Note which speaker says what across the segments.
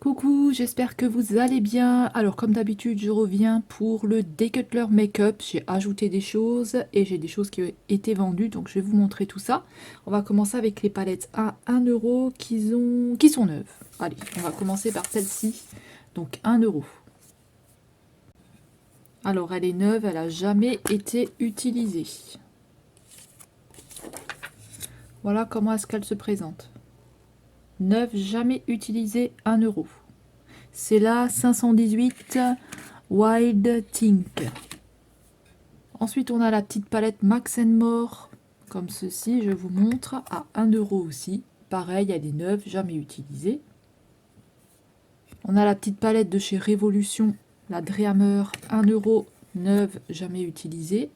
Speaker 1: Coucou, j'espère que vous allez bien. Alors comme d'habitude, je reviens pour le Decathlon Make-up. J'ai ajouté des choses et j'ai des choses qui ont été vendues, donc je vais vous montrer tout ça. On va commencer avec les palettes à 1 € qui sont neuves. Allez, on va commencer par celle-ci, donc 1 €. Alors elle est neuve, elle n'a jamais été utilisée. Voilà comment est-ce qu'elle se présente. Neuve, jamais utilisée, 1 €. C'est la 518 Wild Think. Ensuite, on a la petite palette Max More, comme ceci, je vous montre, à 1 € aussi. Pareil, elle est neuve, jamais utilisée. On a la petite palette de chez Révolution, la Dreamer, 1 €, neuve, jamais utilisée.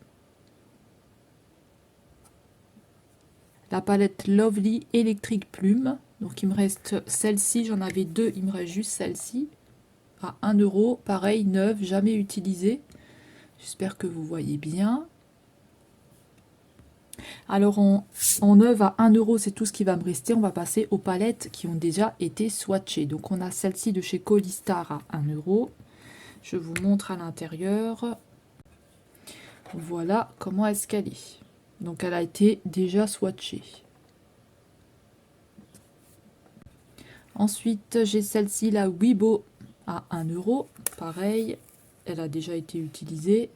Speaker 1: La palette Lovely Electric Plume. Donc il me reste celle-ci, j'en avais deux, il me reste juste celle-ci. À 1 €, pareil, neuve, jamais utilisée. J'espère que vous voyez bien. Alors en neuve à 1 €, c'est tout ce qui va me rester. On va passer aux palettes qui ont déjà été swatchées. Donc on a celle-ci de chez Colistar à 1 €. Je vous montre à l'intérieur. Voilà comment est-ce qu'elle est. Donc elle a été déjà swatchée. Ensuite j'ai celle-ci, la Wibo à 1 €. Pareil, elle a déjà été utilisée.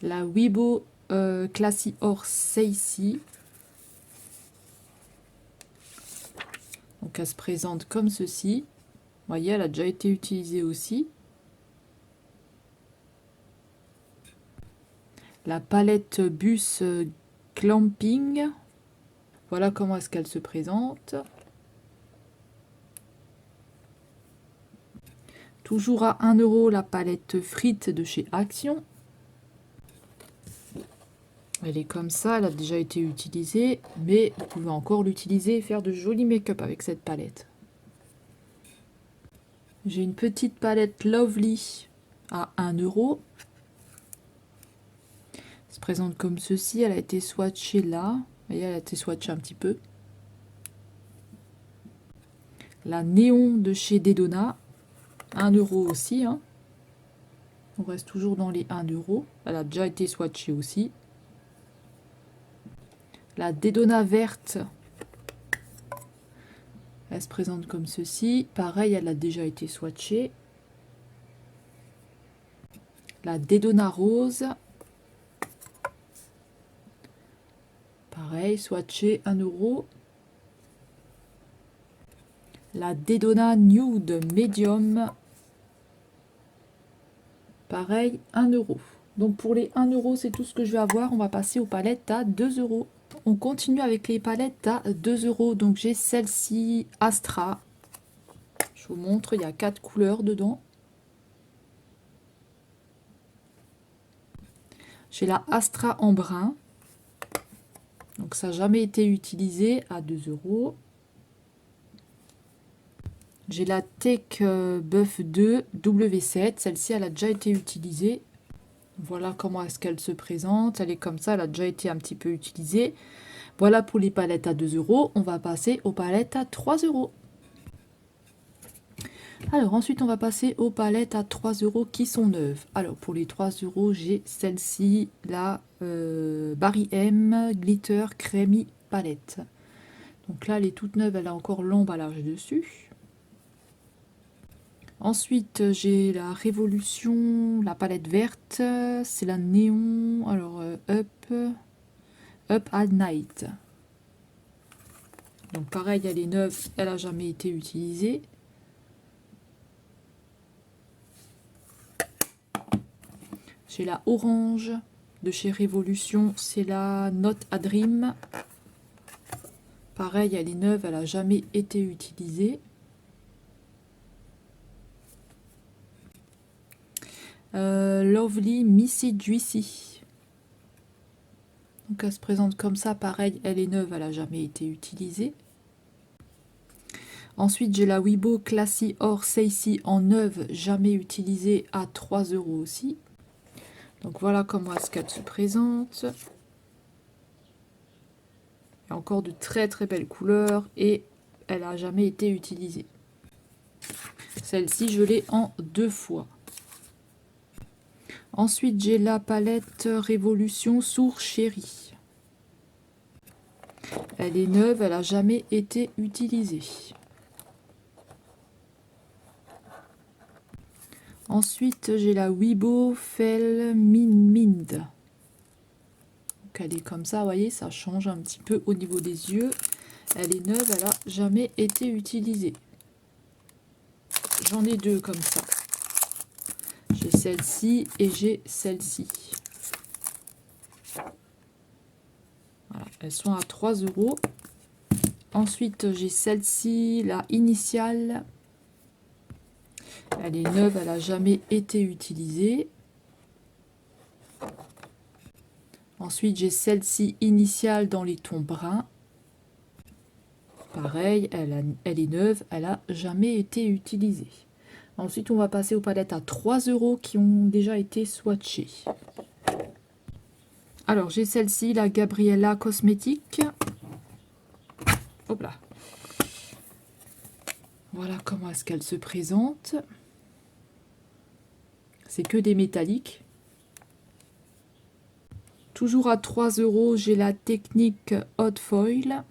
Speaker 1: La Wibo Classy Or Seissi. Donc elle se présente comme ceci. Vous voyez, elle a déjà été utilisée aussi. La palette Bus Clamping. Voilà comment est-ce qu'elle se présente. Toujours à 1 € la palette Frites de chez Action. Elle est comme ça, elle a déjà été utilisée, mais vous pouvez encore l'utiliser et faire de jolis make-up avec cette palette. J'ai une petite palette Lovely à 1 €. Elle se présente comme ceci, elle a été swatchée là. Vous voyez, elle a été swatchée un petit peu. La Néon de chez Dedona, 1 € aussi. Hein. On reste toujours dans les 1 €. Elle a déjà été swatchée aussi. La Dedona verte, elle se présente comme ceci. Pareil, elle a déjà été swatchée. La Dedona rose. Pareil, swatchée, 1 €. La Dedona Nude Medium. Pareil, 1 €. Donc pour les 1 €, c'est tout ce que je vais avoir. On va passer aux palettes à 2 €. On continue avec les palettes à 2 €. Donc j'ai celle-ci, Astra. Je vous montre, il y a 4 couleurs dedans. J'ai la Astra en brun. Donc ça n'a jamais été utilisé, à 2 €. J'ai la Tech Buff 2 W7. Celle-ci, elle a déjà été utilisée. Voilà comment est-ce qu'elle se présente. Elle est comme ça, elle a déjà été un petit peu utilisée. Voilà pour les palettes à 2 €. On va passer aux palettes à 3 €. Alors ensuite, on va passer aux palettes à 3 € qui sont neuves. Alors pour les 3 €, j'ai celle-ci, la Barry M Glitter Creamy Palette. Donc là, elle est toute neuve, elle a encore l'emballage dessus. Ensuite, j'ai la Révolution, la palette verte, c'est la Néon, alors Up at Night. Donc pareil, elle est neuve, elle n'a jamais été utilisée. J'ai la Orange de chez Révolution, c'est la Note à Dream. Pareil, elle est neuve, elle n'a jamais été utilisée. Lovely Missy Juicy. Donc elle se présente comme ça, pareil, elle est neuve, elle n'a jamais été utilisée. Ensuite, j'ai la Wibo Classy Or Seissi en neuve, jamais utilisée, à 3 € aussi. Donc voilà comment est-ce qu'elle se présente. Il y a encore de très très belles couleurs et elle n'a jamais été utilisée. Celle-ci, je l'ai en 2 fois. Ensuite, j'ai la palette Révolution Sourd Chéri. Elle est neuve, elle n'a jamais été utilisée. Ensuite, j'ai la Wibo Fel Mind. Donc elle est comme ça, vous voyez, ça change un petit peu au niveau des yeux. Elle est neuve, elle n'a jamais été utilisée. J'en ai 2 comme ça. J'ai celle-ci et j'ai celle-ci. Voilà, elles sont à 3 €. Ensuite, j'ai celle-ci, la initiale. Elle est neuve, elle n'a jamais été utilisée. Ensuite, j'ai celle-ci initiale dans les tons bruns. Pareil, elle est neuve, elle n'a jamais été utilisée. Ensuite, on va passer aux palettes à 3 € qui ont déjà été swatchées. Alors, j'ai celle-ci, la Gabriella Cosmétique. Hop là. Voilà comment est-ce qu'elle se présente. C'est que des métalliques. Toujours à 3 €, j'ai la technique Hot Foil.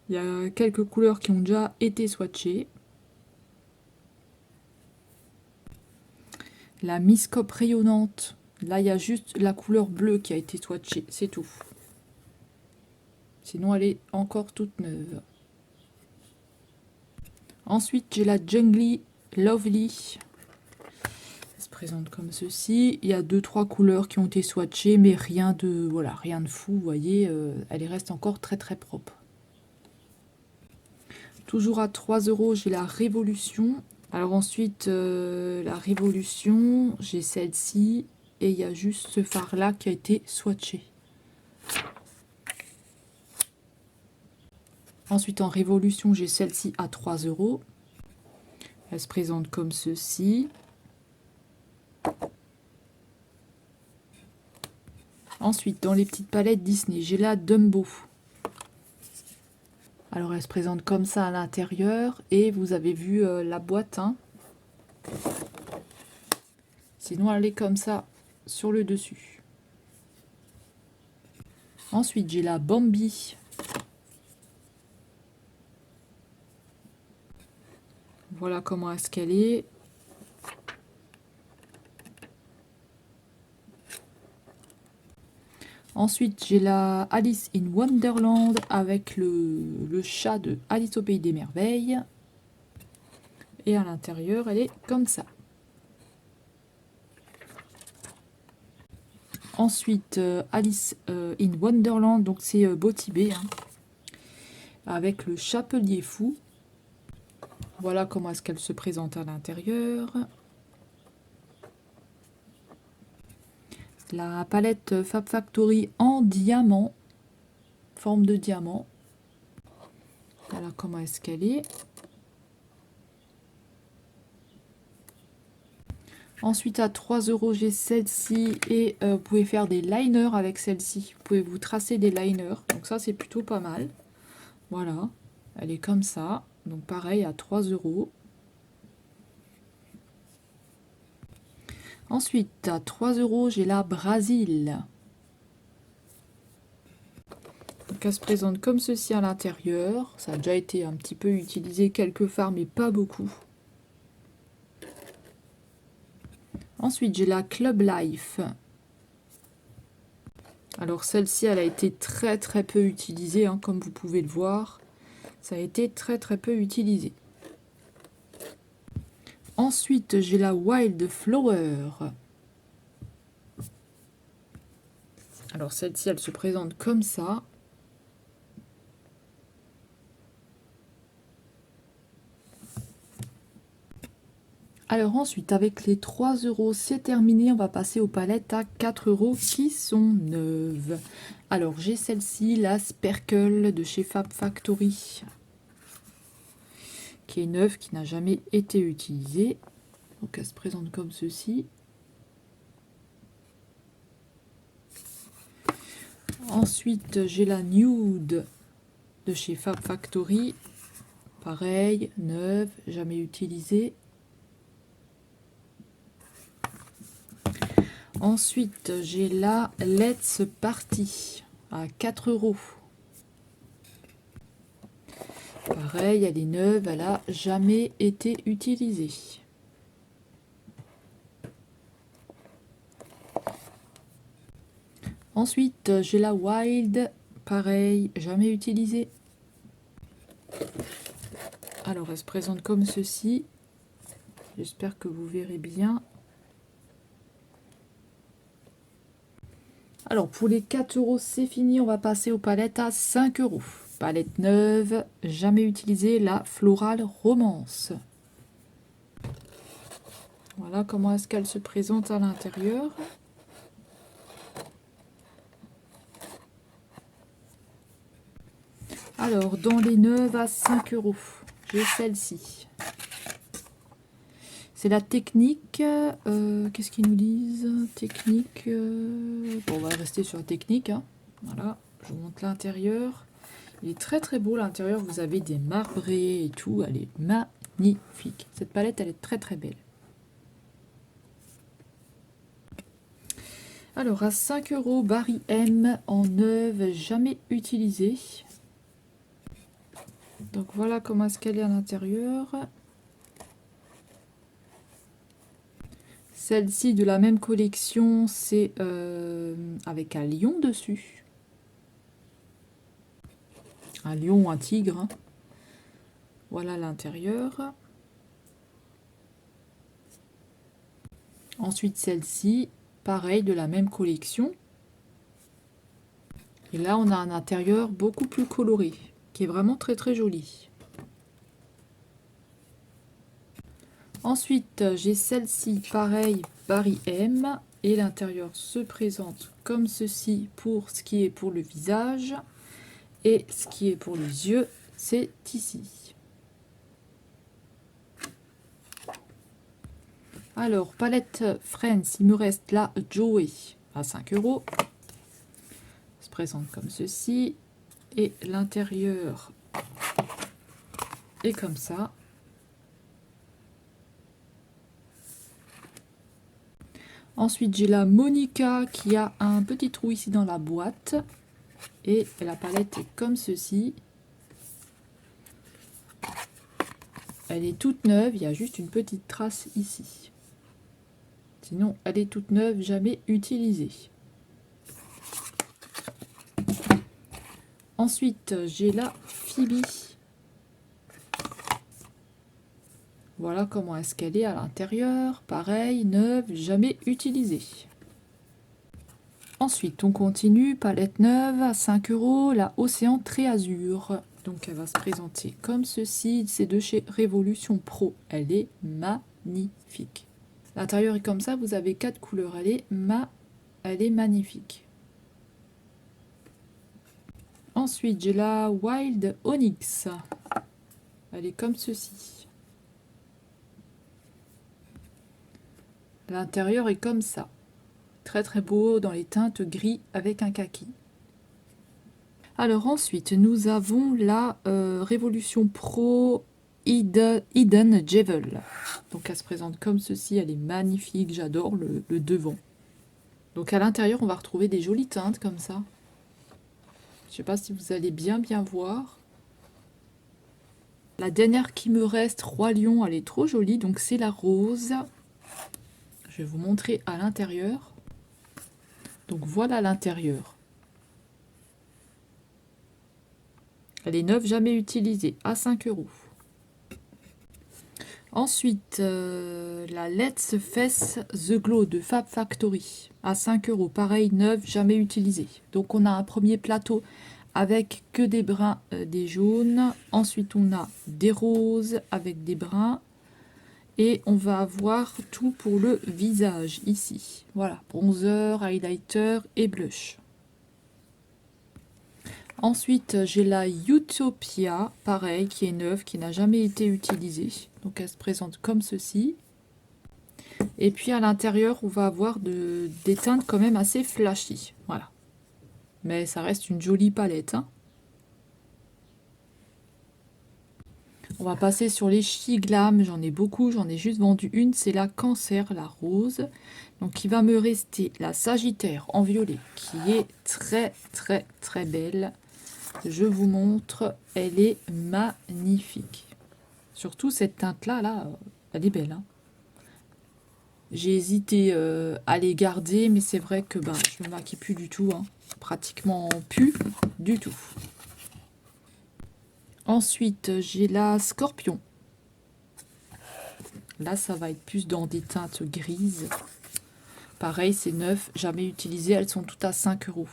Speaker 1: Il y a quelques couleurs qui ont déjà été swatchées. La Miscope rayonnante. Là, il y a juste la couleur bleue qui a été swatchée, c'est tout. Sinon, elle est encore toute neuve. Ensuite, j'ai la Jungly Lovely. Elle se présente comme ceci. Il y a 2-3 couleurs qui ont été swatchées, mais rien de, voilà, rien de fou. Vous voyez, elle reste encore très très propre. Toujours à 3 €, j'ai la Révolution. Alors ensuite, la Révolution, j'ai celle-ci. Et il y a juste ce fard-là qui a été swatché. Ensuite, en Révolution, j'ai celle-ci à 3 €. Elle se présente comme ceci. Ensuite, dans les petites palettes Disney, j'ai la Dumbo. Alors, elle se présente comme ça à l'intérieur. Et vous avez vu la boîte. Hein. Sinon, elle est comme ça sur le dessus. Ensuite, j'ai la Bambi. Voilà comment est-ce qu'elle est. Ensuite, j'ai la Alice in Wonderland avec le chat de Alice au Pays des Merveilles. Et à l'intérieur, elle est comme ça. Ensuite, Alice in Wonderland, donc c'est Botibé, hein, avec le chapelier fou. Voilà comment est-ce qu'elle se présente à l'intérieur. La palette Fab Factory en diamant, forme de diamant. Voilà comment est-ce qu'elle est. Ensuite, à 3 €, j'ai celle-ci et vous pouvez faire des liners avec celle-ci. Vous pouvez vous tracer des liners, donc ça c'est plutôt pas mal. Voilà, elle est comme ça, donc pareil à 3 €. Ensuite, à 3 €, j'ai la Brasil. Donc elle se présente comme ceci à l'intérieur. Ça a déjà été un petit peu utilisé quelques fards, mais pas beaucoup. Ensuite, j'ai la Club Life. Alors celle-ci, elle a été très très peu utilisée, hein, comme vous pouvez le voir. Ça a été très très peu utilisé. Ensuite, j'ai la Wild Flower. Alors celle-ci, elle se présente comme ça. Alors ensuite, avec les 3 €, c'est terminé. On va passer aux palettes à 4 € qui sont neuves. Alors j'ai celle-ci, la Sparkle de chez Fab Factory, qui est neuve, qui n'a jamais été utilisée. Donc elle se présente comme ceci. Ensuite, j'ai la Nude de chez Fab Factory. Pareil, neuve, jamais utilisée. Ensuite, j'ai la Let's Party à 4 €. Pareil, elle est neuve, elle a jamais été utilisée. Ensuite, j'ai la Wild, pareil, jamais utilisée. Alors, elle se présente comme ceci. J'espère que vous verrez bien. Alors, pour les 4 €, c'est fini. On va passer aux palettes à 5 €. Palette neuve, jamais utilisée, la Floral Romance. Voilà comment est-ce qu'elle se présente à l'intérieur. Alors, dans les neuves à 5 €, j'ai celle-ci. C'est la technique. Qu'est-ce qu'ils nous disent? Technique. Bon, on va rester sur la technique. Hein. Voilà, je vous montre l'intérieur. Il est très très beau l'intérieur. Vous avez des marbrés et tout. Elle est magnifique. Cette palette, elle est très très belle. Alors, à 5 € Barry M en neuve, jamais utilisée. Donc voilà comment est-ce qu'elle est à l'intérieur. Celle-ci de la même collection, c'est avec un lion dessus. Un lion ou un tigre. Hein. Voilà l'intérieur. Ensuite celle-ci, pareil, de la même collection. Et là on a un intérieur beaucoup plus coloré, qui est vraiment très très joli. Ensuite, j'ai celle-ci, pareil, Barry M. Et l'intérieur se présente comme ceci pour ce qui est pour le visage. Et ce qui est pour les yeux, c'est ici. Alors, palette Friends, il me reste la Joey à 5 €. Elle se présente comme ceci. Et l'intérieur est comme ça. Ensuite, j'ai la Monica qui a un petit trou ici dans la boîte. Et la palette est comme ceci. Elle est toute neuve, il y a juste une petite trace ici. Sinon, elle est toute neuve, jamais utilisée. Ensuite, j'ai la Phoebe. Voilà comment est-ce qu'elle est à l'intérieur. Pareil, neuve, jamais utilisée. Ensuite, on continue. Palette neuve à 5 €, la Océan Très Azur. Donc, elle va se présenter comme ceci. C'est de chez Révolution Pro. Elle est magnifique. L'intérieur est comme ça. Vous avez 4 couleurs. Elle est magnifique. Ensuite, j'ai la Wild Onyx. Elle est comme ceci. L'intérieur est comme ça. Très très beau dans les teintes gris avec un kaki. Alors ensuite, nous avons la Révolution Pro Hidden Jewel. Donc elle se présente comme ceci, elle est magnifique, j'adore le devant. Donc à l'intérieur, on va retrouver des jolies teintes comme ça. Je ne sais pas si vous allez bien voir. La dernière qui me reste, Roi Lion, elle est trop jolie, donc c'est la rose. Je vais vous montrer à l'intérieur. Donc voilà l'intérieur. Elle est neuve, jamais utilisée, à 5 €. Ensuite, la Let's Face The Glow de Fab Factory, à 5 €. Pareil, neuve, jamais utilisée. Donc on a un premier plateau avec que des bruns, des jaunes. Ensuite, on a des roses avec des bruns. Et on va avoir tout pour le visage ici. Voilà, bronzer, highlighter et blush. Ensuite, j'ai la Utopia, pareil, qui est neuve, qui n'a jamais été utilisée. Donc elle se présente comme ceci. Et puis à l'intérieur, on va avoir des teintes quand même assez flashy. Voilà. Mais ça reste une jolie palette, hein. On va passer sur les Shiglam. J'en ai beaucoup, j'en ai juste vendu une. C'est la Cancer, la rose. Donc il va me rester la Sagittaire en violet, qui est très très très belle. Je vous montre, elle est magnifique. Surtout cette teinte-là, là, elle est belle, hein. J'ai hésité à les garder, mais c'est vrai que ben, je me maquille plus du tout, hein. Pratiquement plus du tout. Ensuite, j'ai la Scorpion. Là, ça va être plus dans des teintes grises. Pareil, c'est neuf, jamais utilisé. Elles sont toutes à 5 €.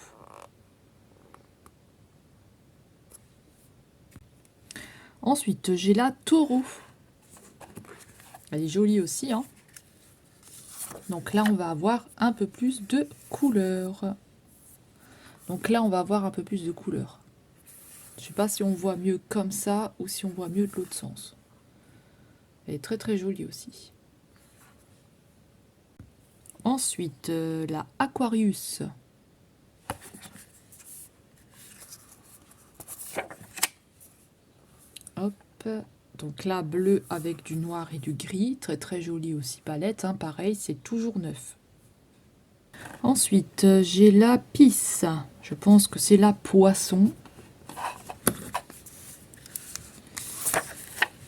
Speaker 1: Ensuite, j'ai la Taureau. Elle est jolie aussi, hein. Donc là, on va avoir un peu plus de couleurs. Donc là, on va avoir un peu plus de couleurs. Je sais pas si on voit mieux comme ça ou si on voit mieux de l'autre sens. Elle est très très jolie aussi. Ensuite, la Aquarius. Hop. Donc là, bleu avec du noir et du gris. Très très jolie aussi palette, hein. Pareil, c'est toujours neuf. Ensuite, j'ai la Pisse. Je pense que c'est la Poisson.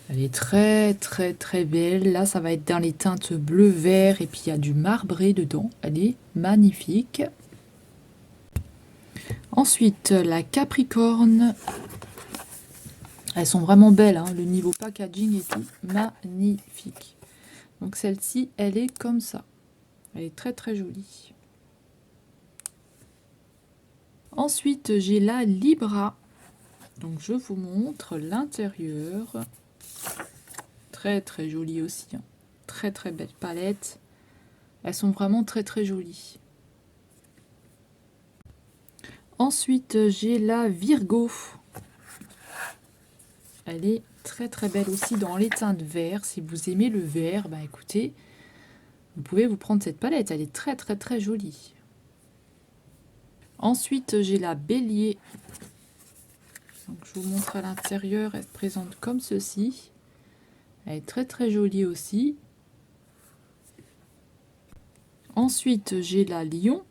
Speaker 1: Elle est très très très belle. Là, ça va être dans les teintes bleu-vert et puis il y a du marbré dedans. Elle est magnifique. Ensuite, la Capricorne. Elles sont vraiment belles, hein. Le niveau packaging est tout magnifique. Donc celle-ci, elle est comme ça. Elle est très très jolie. Ensuite, j'ai la Libra. Donc je vous montre l'intérieur. Très très jolie aussi, hein. Très très belle palette. Elles sont vraiment très très jolies. Ensuite, j'ai la Virgo. Elle est très très belle aussi dans les teintes vert. Si vous aimez le vert, bah écoutez, vous pouvez vous prendre cette palette. Elle est très très très jolie. Ensuite, j'ai la Bélier. Donc, je vous montre à l'intérieur. Elle se présente comme ceci. Elle est très très jolie aussi. Ensuite, j'ai la Lion.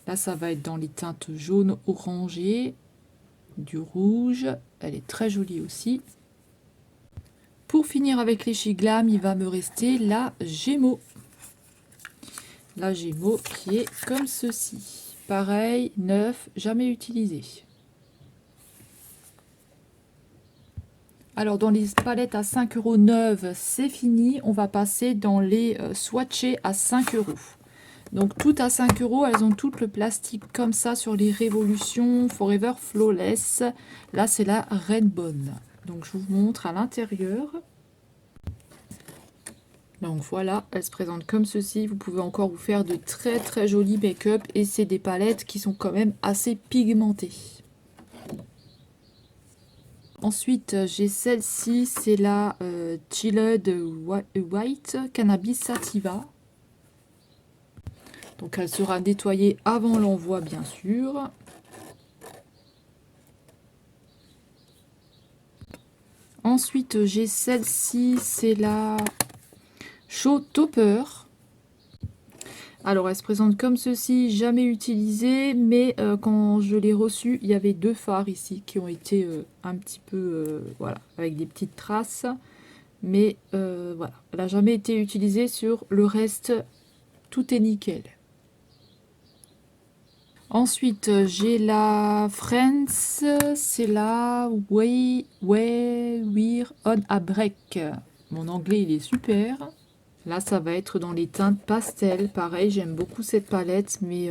Speaker 1: Là, ça va être dans les teintes jaune orangé, du rouge. Elle est très jolie aussi. Pour finir avec les Shiglam, il va me rester la Gémeaux. La Gémeaux qui est comme ceci. Pareil, neuf, jamais utilisé. Alors, dans les palettes à 5 € neuves, c'est fini. On va passer dans les swatchés à 5 €. Donc, toutes à 5 €, elles ont tout le plastique comme ça sur les Révolutions, Forever Flawless. Là, c'est la Rainbow. Donc, je vous montre à l'intérieur. Donc voilà, elle se présente comme ceci. Vous pouvez encore vous faire de très très jolis make-up et c'est des palettes qui sont quand même assez pigmentées. Ensuite, j'ai celle-ci, c'est la Chilled White Cannabis Sativa. Donc elle sera nettoyée avant l'envoi bien sûr. Ensuite, j'ai celle-ci, c'est la Show Topper. Alors, elle se présente comme ceci, jamais utilisée, mais quand je l'ai reçue, il y avait 2 fards ici qui ont été un petit peu, voilà, avec des petites traces. Mais voilà, elle n'a jamais été utilisée. Sur le reste, tout est nickel. Ensuite, j'ai la Friends, c'est la Way We're on a Break. Mon anglais, il est super. Là, ça va être dans les teintes pastel. Pareil, j'aime beaucoup cette palette, mais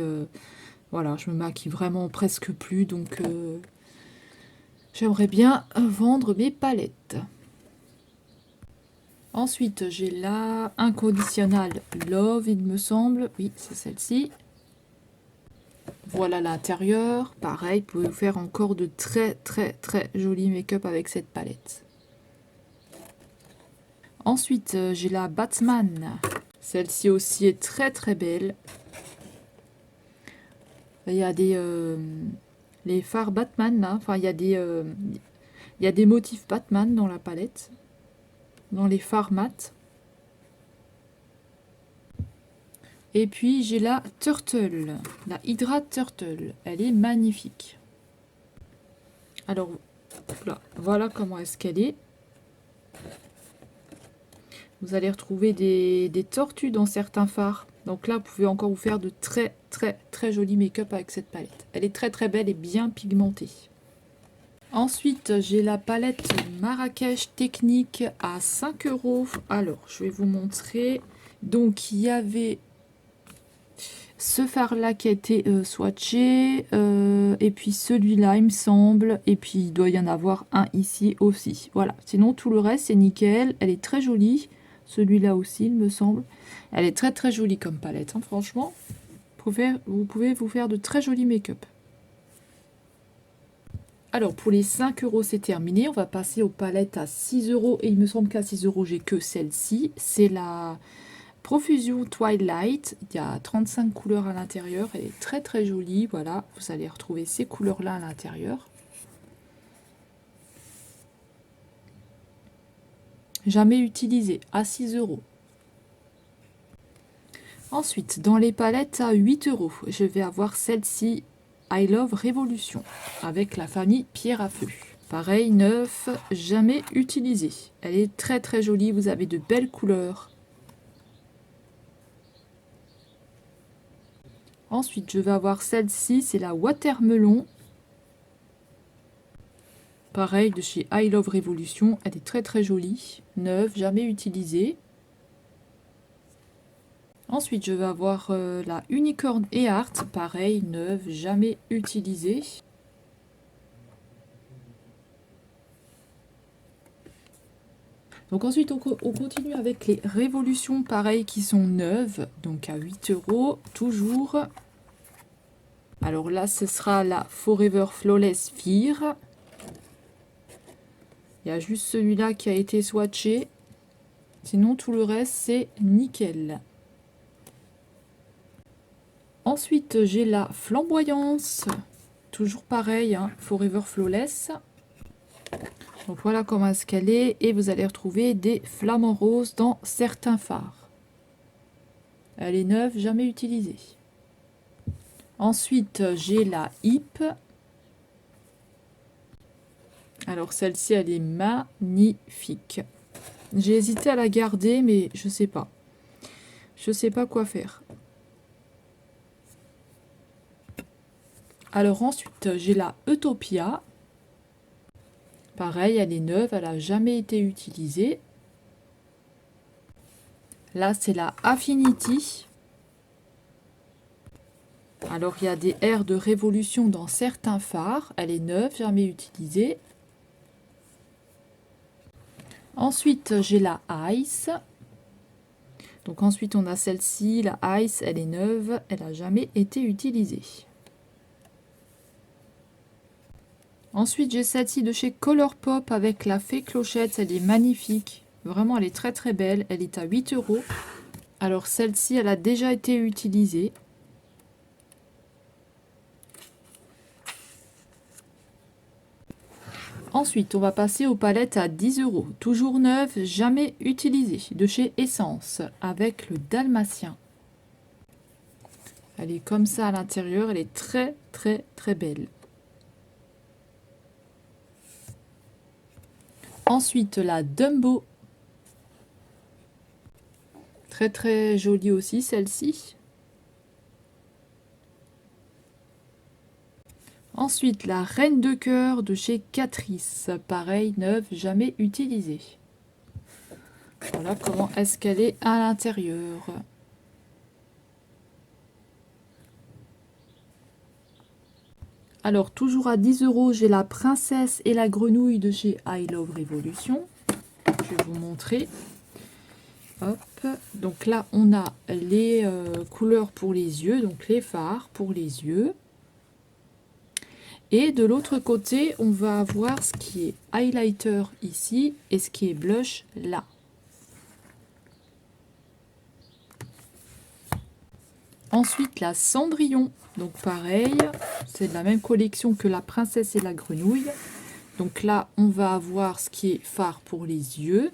Speaker 1: voilà, je me maquille vraiment presque plus, donc j'aimerais bien vendre mes palettes. Ensuite, j'ai la Inconditionnal Love, il me semble. Oui, c'est celle-ci. Voilà l'intérieur. Pareil, vous pouvez faire encore de très très très jolis make-up avec cette palette. Ensuite, j'ai la Batman. Celle-ci aussi est très très belle. Il y a des les fards Batman là. Enfin, il y a des motifs Batman dans la palette, dans les fards mat. Et puis j'ai la Turtle, la Hydra Turtle. Elle est magnifique. Alors là, voilà comment est-ce qu'elle est. Vous allez retrouver des tortues dans certains fards. Donc là, vous pouvez encore vous faire de très très très jolis make-up avec cette palette. Elle est très très belle et bien pigmentée. Ensuite, j'ai la palette Marrakech Technique à 5 €. Alors, je vais vous montrer. Donc, il y avait ce fard-là qui a été swatché. Et puis celui-là, il me semble. Et puis, il doit y en avoir un ici aussi. Voilà. Sinon, tout le reste, c'est nickel. Elle est très jolie. Celui-là aussi, il me semble. Elle est très très jolie comme palette, hein, franchement. Vous pouvez vous faire de très jolis make-up. Alors, pour les 5 €, c'est terminé. On va passer aux palettes à 6 €. Et il me semble qu'à 6 €, j'ai que celle-ci. C'est la Profusion Twilight. Il y a 35 couleurs à l'intérieur. Elle est très très jolie. Voilà, vous allez retrouver ces couleurs-là à l'intérieur. Jamais utilisée, à 6 €. Ensuite, dans les palettes à 8 €, je vais avoir celle-ci, I Love Révolution, avec la famille Pierre à Feu. Pareil, neuf, jamais utilisé. Elle est très très jolie, vous avez de belles couleurs. Ensuite, je vais avoir celle-ci, c'est la Watermelon. Pareil, de chez I Love Révolution, elle est très très jolie. Neuve, jamais utilisée. Ensuite, je vais avoir la Unicorn et Art, pareil, neuve, jamais utilisée. Donc ensuite, on continue avec les Révolutions, pareil, qui sont neuves, donc à 8 €, toujours. Alors là, ce sera la Forever Flawless Fear. Il y a juste celui-là qui a été swatché. Sinon, tout le reste, c'est nickel. Ensuite, j'ai la Flamboyance. Toujours pareil, hein, Forever Flawless. Donc voilà comment est-ce qu'elle est. Et vous allez retrouver des flamants roses dans certains fards. Elle est neuve, jamais utilisée. Ensuite, j'ai la Hip. Alors celle-ci, elle est magnifique. J'ai hésité à la garder, mais je sais pas. Je sais pas quoi faire. Alors ensuite, j'ai la Utopia. Pareil, elle est neuve, elle n'a jamais été utilisée. Là, c'est la Affinity. Alors, il y a des airs de révolution dans certains fards. Elle est neuve, jamais utilisée. Ensuite, j'ai la Ice. Donc ensuite, on a celle-ci, la Ice, elle est neuve, elle n'a jamais été utilisée. Ensuite, j'ai celle-ci de chez Colourpop avec la Fée Clochette. Elle est magnifique. Vraiment, elle est très très belle. Elle est à 8 €. Alors celle-ci, elle a déjà été utilisée. Ensuite, on va passer aux palettes à 10 €. Toujours neuve, jamais utilisée. De chez Essence avec le Dalmatien. Elle est comme ça à l'intérieur. Elle est très très très belle. Ensuite, la Dumbo. Très très jolie aussi celle-ci. Ensuite, la Reine de cœur de chez Catrice. Pareil, neuve, jamais utilisée. Voilà comment est-ce qu'elle est à l'intérieur. Alors, toujours à 10 €, j'ai la Princesse et la Grenouille de chez I Love Révolution. Je vais vous montrer. Hop. Donc là, on a les couleurs pour les yeux, donc les fards pour les yeux. Et de l'autre côté, on va avoir ce qui est highlighter ici et ce qui est blush là. Ensuite, la Cendrillon. Donc pareil, c'est de la même collection que la Princesse et la Grenouille. Donc là, on va avoir ce qui est fard pour les yeux.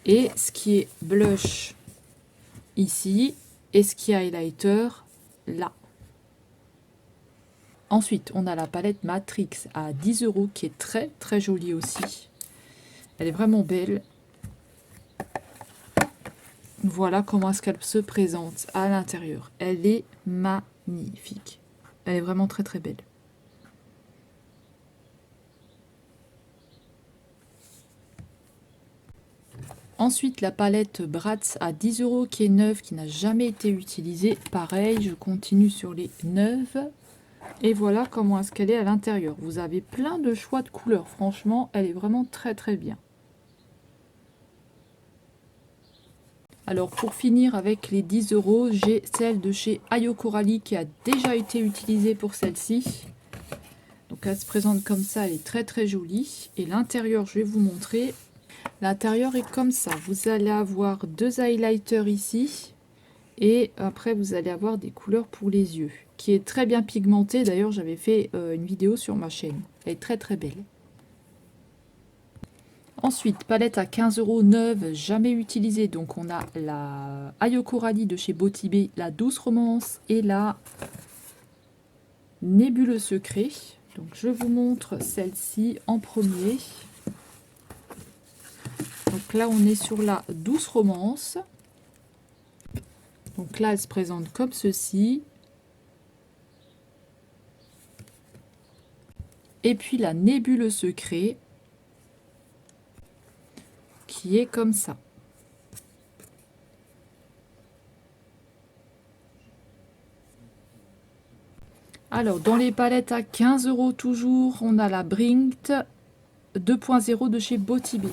Speaker 1: Et ce qui est blush ici. Et ce qui est highlighter là. Ensuite, on a la palette Matrix à 10 € qui est très très jolie aussi. Elle est vraiment belle. Voilà comment est-ce qu'elle se présente à l'intérieur. Elle est magnifique. Elle est vraiment très très belle. Ensuite, la palette Bratz à 10 € qui est neuve, qui n'a jamais été utilisée. Pareil, je continue sur les neuves. Et voilà comment est-ce qu'elle est à l'intérieur. Vous avez plein de choix de couleurs. Franchement, elle est vraiment très très bien. Alors pour finir avec les 10 €, j'ai celle de chez Ayo Coralie qui a déjà été utilisée pour celle-ci. Donc elle se présente comme ça, elle est très très jolie. Et l'intérieur, je vais vous montrer. L'intérieur est comme ça. Vous allez avoir deux highlighters ici. Et après, vous allez avoir des couleurs pour les yeux. Qui est très bien pigmentée. D'ailleurs, j'avais fait une vidéo sur ma chaîne. Elle est très très belle. Ensuite, palette à 15 € neuve, jamais utilisée. Donc on a la Ayo Coralie de chez Botibé, la Douce Romance et la Nébuleux Secret. Donc je vous montre celle-ci en premier. Donc là, on est sur la Douce Romance. Donc là, elle se présente comme ceci. Et puis la Nébuleux Secret, qui est comme ça. Alors, dans les palettes à 15 € toujours, on a la Brinkt 2.0 de chez Botibé.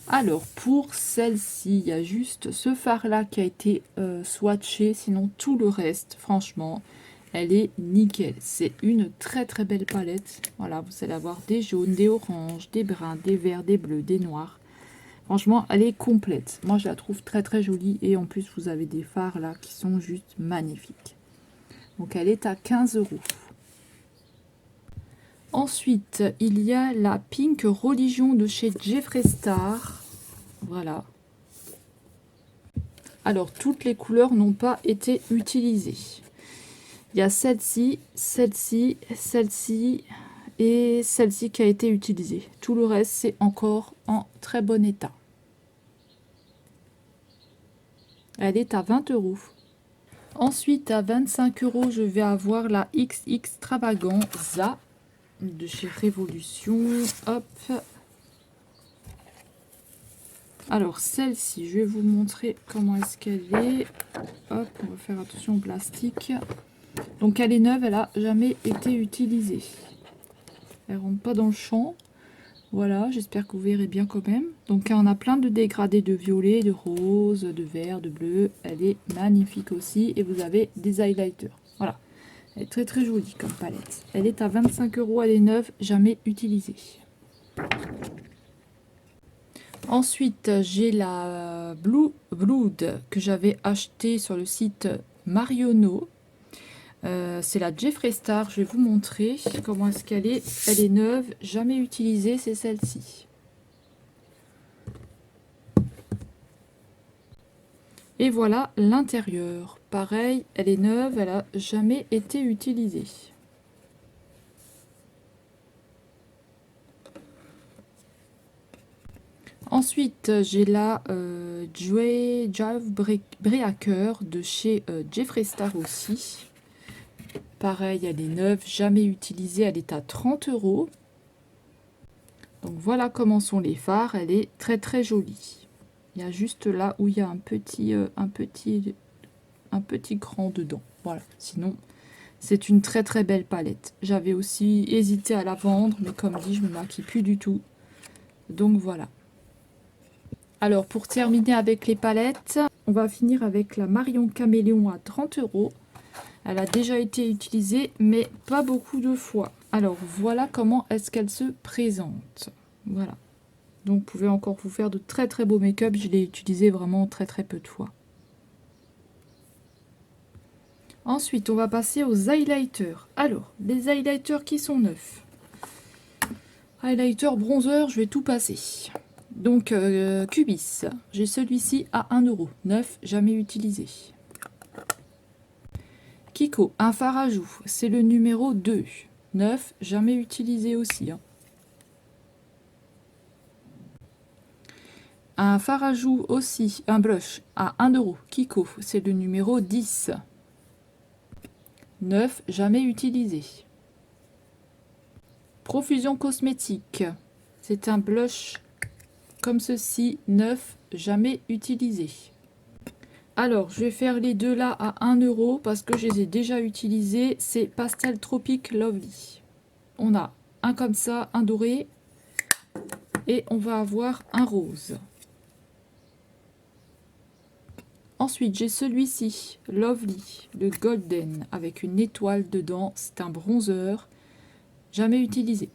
Speaker 1: Alors, pour celle-ci, il y a juste ce fard-là qui a été swatché. Sinon, tout le reste, franchement, elle est nickel. C'est une très très belle palette. Voilà, vous allez avoir des jaunes, des oranges, des bruns, des verts, des bleus, des noirs. Franchement, elle est complète. Moi, je la trouve très très jolie. Et en plus, vous avez des fards là qui sont juste magnifiques. Donc, elle est à 15 €. Ensuite, il y a la Pink Religion de chez Jeffree Star. Voilà. Alors, toutes les couleurs n'ont pas été utilisées. Il y a celle-ci, celle-ci, celle-ci et celle-ci qui a été utilisée. Tout le reste, c'est encore en très bon état. Elle est à 20 €. Ensuite, à 25 €, je vais avoir la X Extravaganza de chez Révolution. Hop. Alors, celle-ci, je vais vous montrer comment est-ce qu'elle est. Hop, on va faire attention au plastique. Donc, elle est neuve, elle n'a jamais été utilisée. Elle rentre pas dans le champ. Voilà, j'espère que vous verrez bien quand même. Donc, on a plein de dégradés de violet, de rose, de vert, de bleu. Elle est magnifique aussi. Et vous avez des highlighters. Voilà. Elle est très très jolie comme palette. Elle est à 25 €, elle est neuve, jamais utilisée. Ensuite, j'ai la Blue Blood que j'avais acheté sur le site Marionneau. C'est la Jeffree Star, je vais vous montrer comment est-ce qu'elle est. Elle est neuve, jamais utilisée, c'est celle-ci. Et voilà l'intérieur. Pareil, elle est neuve, elle n'a jamais été utilisée. Ensuite, j'ai la Jive Breaker de chez Jeffree Star aussi. Pareil, elle est neuve, jamais utilisée, elle est à 30 €. Donc voilà comment sont les fards, elle est très très jolie. Il y a juste là où il y a un petit cran dedans. Voilà, sinon c'est une très très belle palette. J'avais aussi hésité à la vendre, mais comme dit, je me maquille plus du tout. Donc voilà. Alors pour terminer avec les palettes, on va finir avec la Marion Caméléon à 30 €. Elle a déjà été utilisée, mais pas beaucoup de fois. Alors voilà comment est-ce qu'elle se présente. Voilà. Donc vous pouvez encore vous faire de très très beaux make-up. Je l'ai utilisé vraiment très très peu de fois. Ensuite, on va passer aux highlighters. Alors, les highlighters qui sont neufs. Highlighter bronzer, je vais tout passer. Donc, Cubis, j'ai celui-ci à 1 €, neuf, jamais utilisé. Kiko, un fard à joues, c'est le numéro 2, neuf, jamais utilisé aussi. Hein. Un fard à joues aussi, un blush à 1 €, Kiko, c'est le numéro 10. Neuf, jamais utilisé. Profusion cosmétique, c'est un blush comme ceci, neuf, jamais utilisé. Alors, je vais faire les deux là à 1 € parce que je les ai déjà utilisés. C'est Pastel Tropic Lovely. On a un comme ça, un doré. Et on va avoir un rose. Ensuite, j'ai celui-ci, Lovely, le Golden, avec une étoile dedans. C'est un bronzer. Jamais utilisé.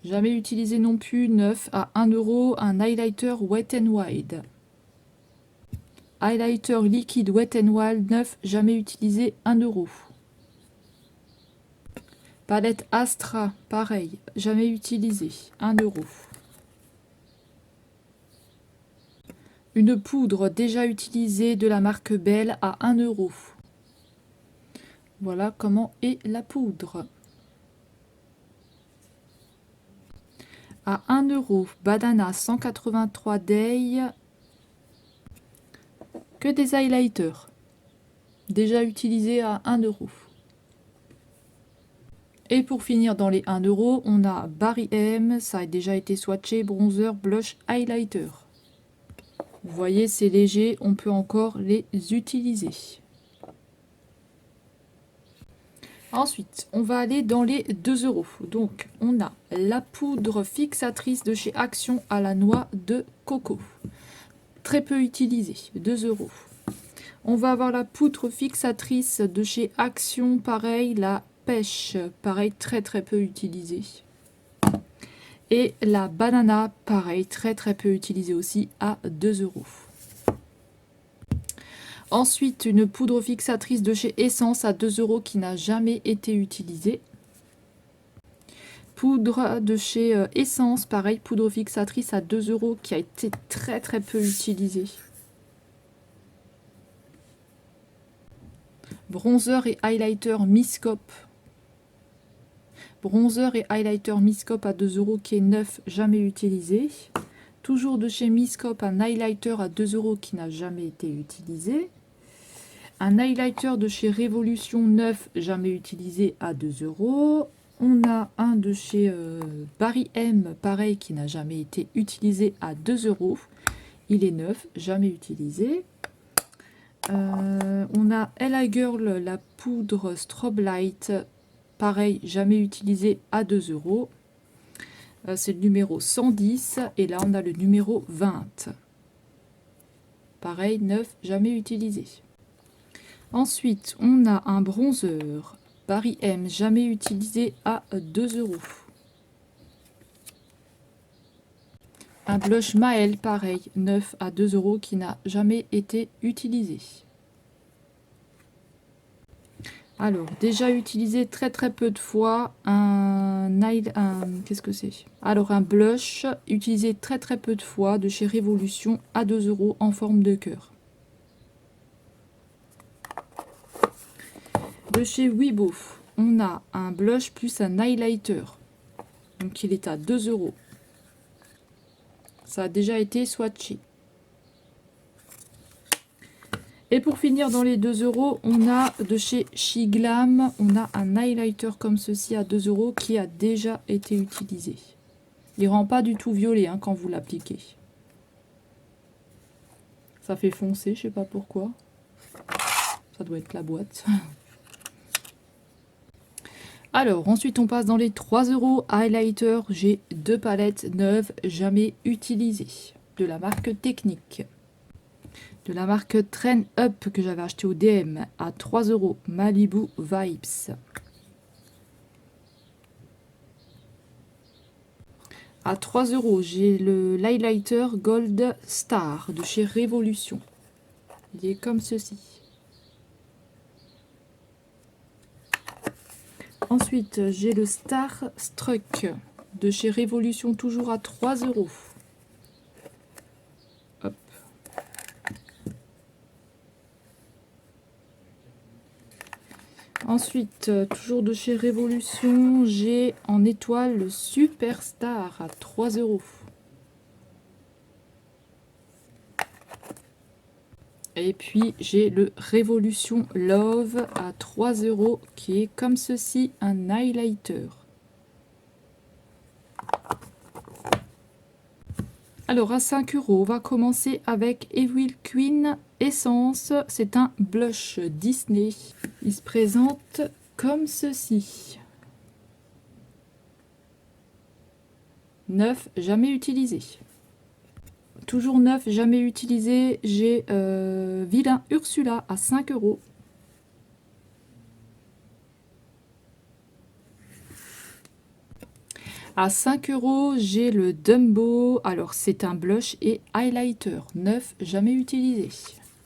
Speaker 1: Jamais utilisé non plus, neuf, à 1 €, un highlighter Wet n Wild. Highlighter liquide Wet n Wild, neuf, jamais utilisé, 1 €. Palette Astra, pareil, jamais utilisé, 1 €. Une poudre déjà utilisée de la marque Belle à 1 €. Voilà comment est la poudre. À 1 €, Badana 183 Day. Que des highlighters. Déjà utilisés à 1 €. Et pour finir dans les 1 €, on a Barry M, ça a déjà été swatché, bronzer, blush, highlighter. Vous voyez, c'est léger, on peut encore les utiliser. Ensuite, on va aller dans les 2 €. Donc, on a la poudre fixatrice de chez Action à la noix de coco. Très peu utilisée, 2 €. On va avoir la poudre fixatrice de chez Action, pareil, la pêche, pareil, très très peu utilisée. Et la banana, pareil, très très peu utilisée aussi, à 2 €. Ensuite, une poudre fixatrice de chez Essence à 2 € qui n'a jamais été utilisée. Poudre de chez Essence, pareil, poudre fixatrice à 2 € qui a été très très peu utilisée. Bronzer et highlighter Miscope. Bronzer et highlighter Miscope à 2 € qui est neuf, jamais utilisé. Toujours de chez Miscope, un highlighter à 2 € qui n'a jamais été utilisé. Un highlighter de chez Révolution neuf, jamais utilisé, à 2 €. On a un de chez Barry M, pareil, qui n'a jamais été utilisé, à 2 €. Il est neuf, jamais utilisé. On a Ella Girl, la poudre Strobe Light, pareil, jamais utilisé, à 2 €. C'est le numéro 110 et là on a le numéro 20. Pareil, neuf, jamais utilisé. Ensuite, on a un bronzer Barry M, jamais utilisé, à 2 €. Un blush Maël, pareil, neuf, à 2 € qui n'a jamais été utilisé. Alors, déjà utilisé très très peu de fois, qu'est-ce que c'est? Alors, un blush utilisé très très peu de fois de chez Révolution à 2 € en forme de cœur. De chez Weibo, on a un blush plus un highlighter. Donc, il est à 2 €. Ça a déjà été swatché. Et pour finir dans les 2 €, on a de chez Shiglam, on a un highlighter comme ceci à 2 € qui a déjà été utilisé. Il rend pas du tout violet hein, quand vous l'appliquez. Ça fait foncer, je sais pas pourquoi. Ça doit être la boîte. Alors, ensuite on passe dans les 3 € highlighter. J'ai deux palettes neuves, jamais utilisées, de la marque Technique. De la marque Trend Up que j'avais acheté au DM à 3 €, Malibu Vibes. À 3 euros, j'ai le l'highlighter Gold Star de chez Révolution. Il est comme ceci. Ensuite, j'ai le Star Struck de chez Révolution, toujours à 3 euros. Hop. Ensuite, toujours de chez Révolution, j'ai en étoile le Superstar à 3 euros. Et puis j'ai le Révolution Love à 3 euros qui est comme ceci, un highlighter. Alors à 5 euros, on va commencer avec Evil Queen Essence. C'est un blush Disney. Il se présente comme ceci. Neuf, jamais utilisé. Toujours neuf, jamais utilisé. J'ai Vilain Ursula à 5 euros. À 5 euros, j'ai le Dumbo. Alors, c'est un blush et highlighter. Neuf, jamais utilisé.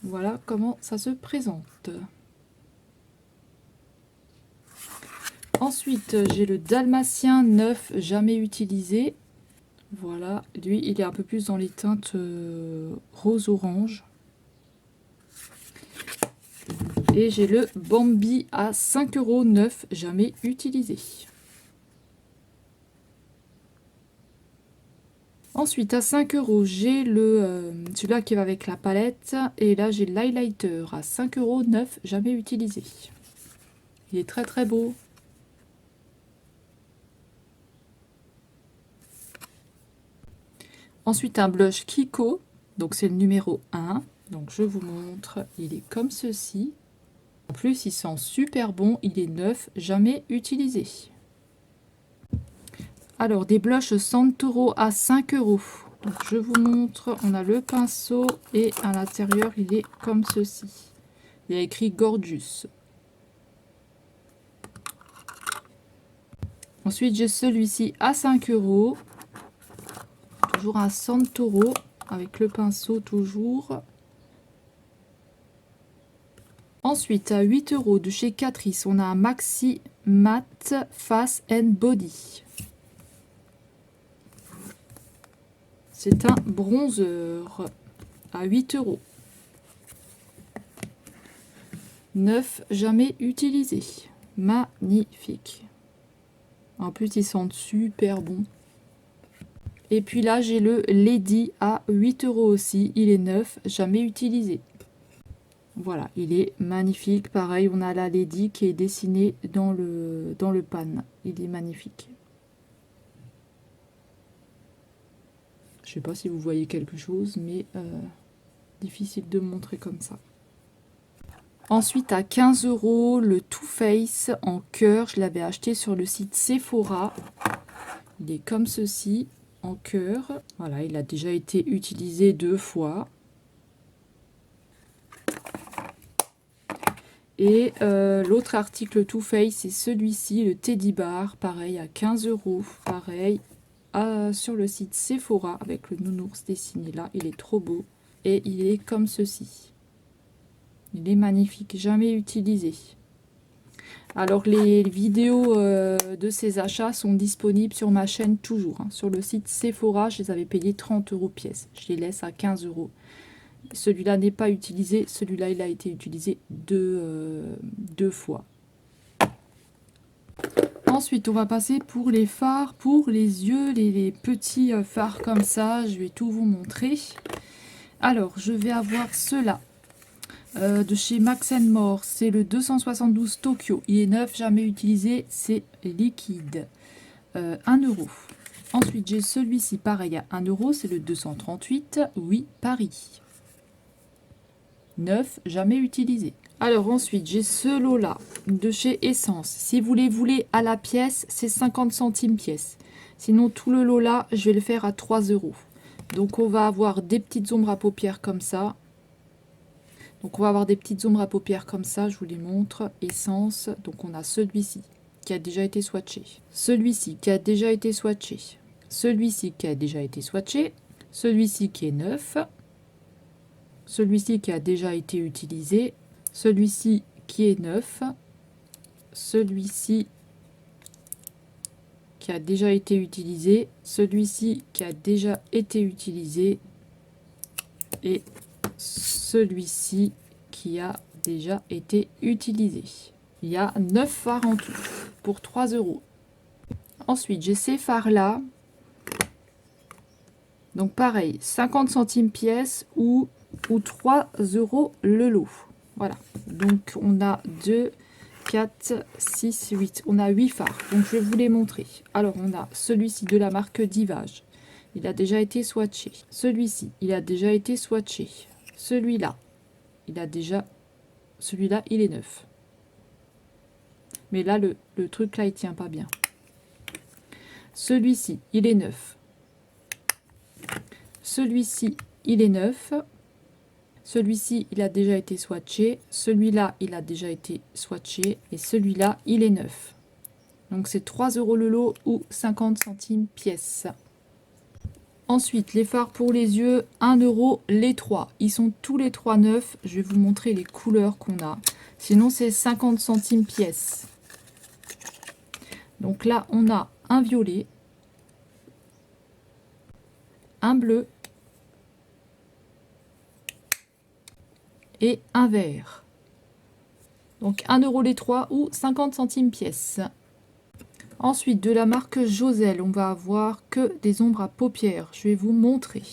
Speaker 1: Voilà comment ça se présente. Ensuite, j'ai le Dalmatien neuf, jamais utilisé. Voilà, lui, il est un peu plus dans les teintes rose-orange. Et j'ai le Bambi à 5 euros, neuf, jamais utilisé. Ensuite, à 5 euros, j'ai celui-là qui va avec la palette. Et là, j'ai l'highlighter à 5 euros, neuf, jamais utilisé. Il est très très beau. Ensuite, un blush Kiko. Donc, c'est le numéro 1. Donc, je vous montre. Il est comme ceci. En plus, il sent super bon. Il est neuf, jamais utilisé. Alors, des blushs Santoro à 5 euros. Donc, je vous montre. On a le pinceau et à l'intérieur, il est comme ceci. Il y a écrit Gorgeous. Ensuite, j'ai celui-ci à 5 euros. Toujours un Santoro avec le pinceau toujours. Ensuite, à 8 euros de chez Catrice, on a un Maxi Matte Face and Body. C'est un bronzer à 8 euros. Neuf, jamais utilisé. Magnifique. En plus, ils sentent super bon. Et puis là, j'ai le Lady à 8 euros aussi. Il est neuf, jamais utilisé. Voilà, il est magnifique. Pareil, on a la Lady qui est dessinée dans le pan. Il est magnifique. Je sais pas si vous voyez quelque chose, mais difficile de montrer comme ça. Ensuite, à 15 euros, le Too Faced en cœur. Je l'avais acheté sur le site Sephora. Il est comme ceci, en cœur. Voilà, il a déjà été utilisé 2 fois. Et l'autre article Too Faced, c'est celui-ci, le Teddy Bar. Pareil, à 15 euros. Pareil, sur le site Sephora, avec le nounours dessiné là. Il est trop beau. Et il est comme ceci. Il est magnifique, jamais utilisé. Alors les vidéos de ces achats sont disponibles sur ma chaîne toujours. Sur le site Sephora, je les avais payés 30 euros pièce. Je les laisse à 15 euros. Celui-là n'est pas utilisé. Celui-là, il a été utilisé deux fois. Ensuite, on va passer pour les fards, pour les yeux, les petits fards comme ça. Je vais tout vous montrer. Alors, je vais avoir ceux-là. De chez Max More, c'est le 272 Tokyo. Il est neuf, jamais utilisé, c'est liquide. 1 euro. Ensuite, j'ai celui-ci, pareil à 1 euro, c'est le 238, oui, Paris. Neuf, jamais utilisé. Alors ensuite, j'ai ce lot-là de chez Essence. Si vous les voulez à la pièce, c'est 50 centimes pièce. Sinon, tout le lot-là, je vais le faire à 3 euros. Donc, on va avoir des petites ombres à paupières comme ça. Donc on va avoir des petites ombres à paupières comme ça, je vous les montre. Essence, donc on a celui-ci qui a déjà été swatché. Celui-ci qui a déjà été swatché. celui-ci qui a déjà été swatché, celui-ci qui est neuf, celui-ci qui a déjà été utilisé, celui-ci qui est neuf, celui-ci qui a déjà été utilisé, celui-ci qui a déjà été utilisé et celui-ci qui a déjà été utilisé. Il y a 9 fards en tout pour 3 euros. Ensuite, j'ai ces fards-là. Donc pareil, 50 centimes pièce ou 3 euros le lot. Voilà. Donc on a 2, 4, 6, 8. On a 8 fards. Donc je vais vous les montrer. Alors on a celui-ci de la marque Divage. Il a déjà été swatché. Celui-ci, il a déjà été swatché. Celui-là, il a déjà... Celui-là, il est neuf. Mais là, le truc là, il tient pas bien. Celui-ci, il est neuf. Celui-ci, il est neuf. Celui-ci, il a déjà été swatché. Celui-là, il a déjà été swatché. Et celui-là, il est neuf. Donc, c'est 3 euros le lot ou 50 centimes pièce. Ensuite, les fards pour les yeux, 1 euro les 3. Ils sont tous les 3 neufs. Je vais vous montrer les couleurs qu'on a. Sinon, c'est 50 centimes pièce. Donc là, on a un violet, un bleu et un vert. Donc 1 euro les 3 ou 50 centimes pièce. Ensuite, de la marque Josel, on va avoir que des ombres à paupières. Je vais vous montrer.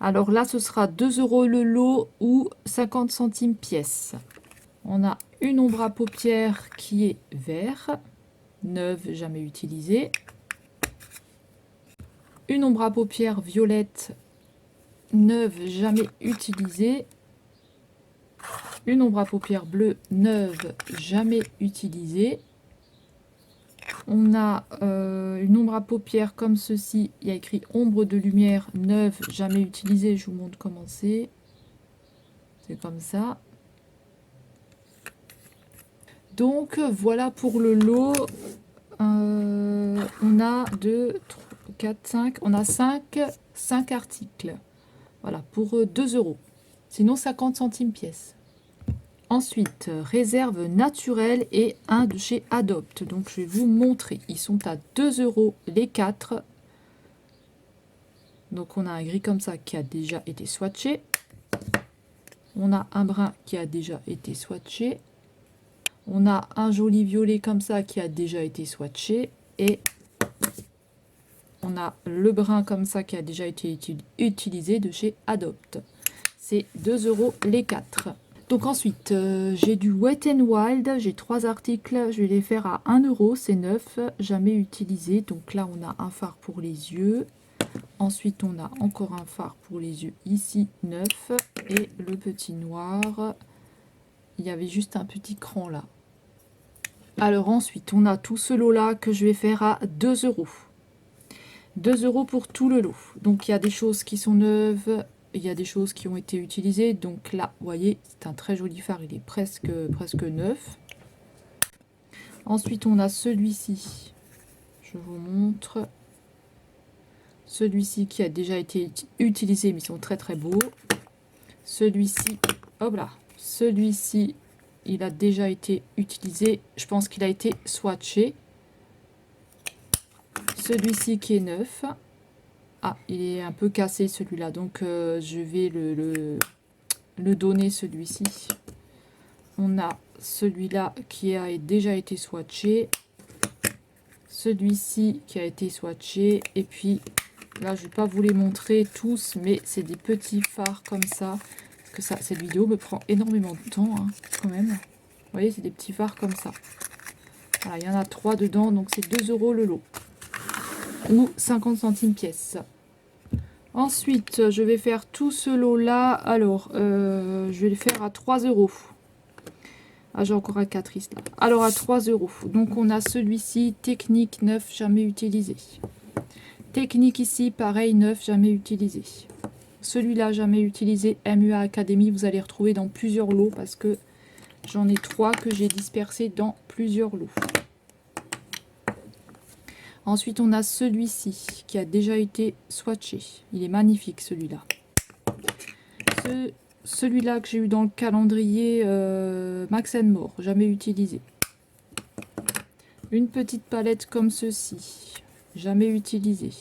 Speaker 1: Alors là, ce sera 2 euros le lot ou 50 centimes pièce. On a une ombre à paupières qui est vert, neuve, jamais utilisée. Une ombre à paupières violette, neuve, jamais utilisée. Une ombre à paupières bleue, neuve, jamais utilisée. On a une ombre à paupières comme ceci. Il y a écrit ombre de lumière, neuve, jamais utilisée. Je vous montre comment c'est. C'est comme ça. Donc voilà pour le lot. On a 2, 3, 4, 5. On a 5 articles. Voilà, pour 2 euros. Sinon 50 centimes pièce. Ensuite, réserve naturelle et un de chez Adopt. Donc je vais vous montrer. Ils sont à 2 euros les 4. Donc on a un gris comme ça qui a déjà été swatché. On a un brun qui a déjà été swatché. On a un joli violet comme ça qui a déjà été swatché. Et on a le brun comme ça qui a déjà été utilisé de chez Adopt. C'est 2 euros les 4. Donc ensuite, j'ai du Wet n Wild. J'ai 3 articles. Je vais les faire à 1 euro. C'est neuf, jamais utilisé. Donc là, on a un fard pour les yeux. Ensuite, on a encore un fard pour les yeux ici, neuf. Et le petit noir. Il y avait juste un petit cran là. Alors ensuite, on a tout ce lot-là que je vais faire à 2 euros. 2 euros pour tout le lot. Donc il y a des choses qui sont neuves, il y a des choses qui ont été utilisées. Donc là, vous voyez, c'est un très joli fard, il est presque neuf. Ensuite, on a celui-ci. Je vous montre. Celui-ci qui a déjà été utilisé, mais ils sont très beaux. Celui-ci, hop là, celui-ci, il a déjà été utilisé. Je pense qu'il a été swatché. Celui-ci qui est neuf. Ah, il est un peu cassé celui-là, donc je vais le donner celui-ci. On a celui-là qui a déjà été swatché. Celui-ci qui a été swatché. Et puis là, je ne vais pas vous les montrer tous, mais c'est des petits fards comme ça. Parce que ça, cette vidéo me prend énormément de temps, hein, quand même. Vous voyez, c'est des petits fards comme ça. Voilà, il y en a 3 dedans, donc c'est 2 euros le lot. Ou 50 centimes pièce. Ensuite, je vais faire tout ce lot-là. Alors, je vais le faire à 3 euros. Ah, j'ai encore un 4 là. Alors, à 3 euros. Donc, on a celui-ci, technique neuf, jamais utilisé. Technique ici, pareil, neuf, jamais utilisé. Celui-là, jamais utilisé. MUA Academy, vous allez retrouver dans plusieurs lots parce que j'en ai 3 que j'ai dispersés dans plusieurs lots. Ensuite, on a celui-ci qui a déjà été swatché. Il est magnifique, celui-là. Celui-là que j'ai eu dans le calendrier Max More, jamais utilisé. Une petite palette comme ceci, jamais utilisé.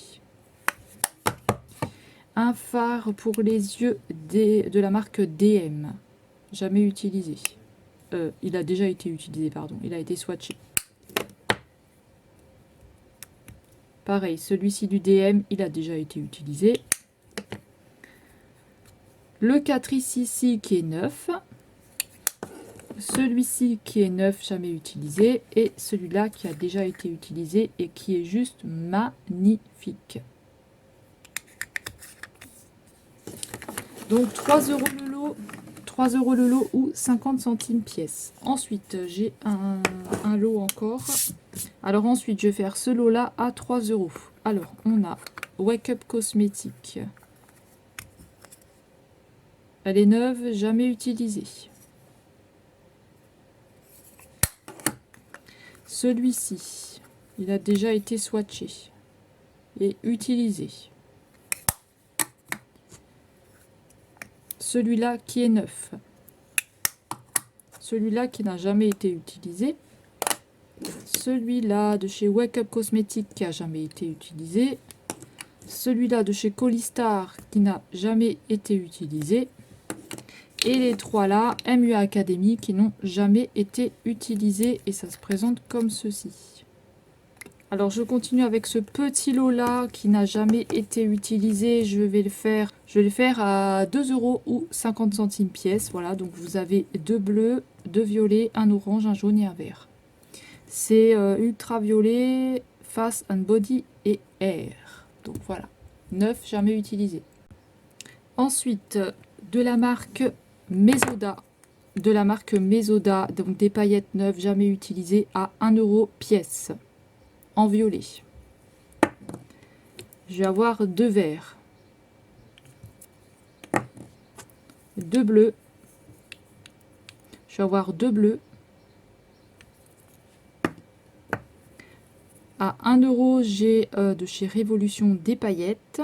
Speaker 1: Un fard pour les yeux de la marque DM, jamais utilisé. Il a déjà été utilisé, pardon. Il a été swatché. Pareil, celui-ci du DM, il a déjà été utilisé. Le Catrice ici qui est neuf. Celui-ci qui est neuf, jamais utilisé. Et celui-là qui a déjà été utilisé et qui est juste magnifique. Donc 3 € le lot. 3 € le lot ou 50 centimes pièce. Ensuite, j'ai un lot encore. Alors ensuite, je vais faire ce lot-là à 3 €. Alors, on a Wake Up Cosmétique. Elle est neuve, jamais utilisée. Celui-ci, il a déjà été swatché et utilisé. Celui-là qui est neuf. Celui-là qui n'a jamais été utilisé. Celui-là de chez Wake Up Cosmétique qui a jamais été utilisé. Celui-là de chez Colistar qui n'a jamais été utilisé. Et les trois là, MUA Academy, qui n'ont jamais été utilisés. Et ça se présente comme ceci. Alors je continue avec ce petit lot là qui n'a jamais été utilisé. Je vais le faire à 2 € ou 50 centimes pièce. Voilà, donc vous avez deux bleus, deux violets, un orange, un jaune et un vert. C'est ultraviolet, face and body et air. Donc voilà, neuf, jamais utilisé. Ensuite, de la marque Mesoda. Donc des paillettes neuves, jamais utilisées, à 1 € pièce. En violet. Je vais avoir deux verts. Deux bleus. Je vais avoir deux bleus. À 1 €, j'ai de chez Révolution des paillettes.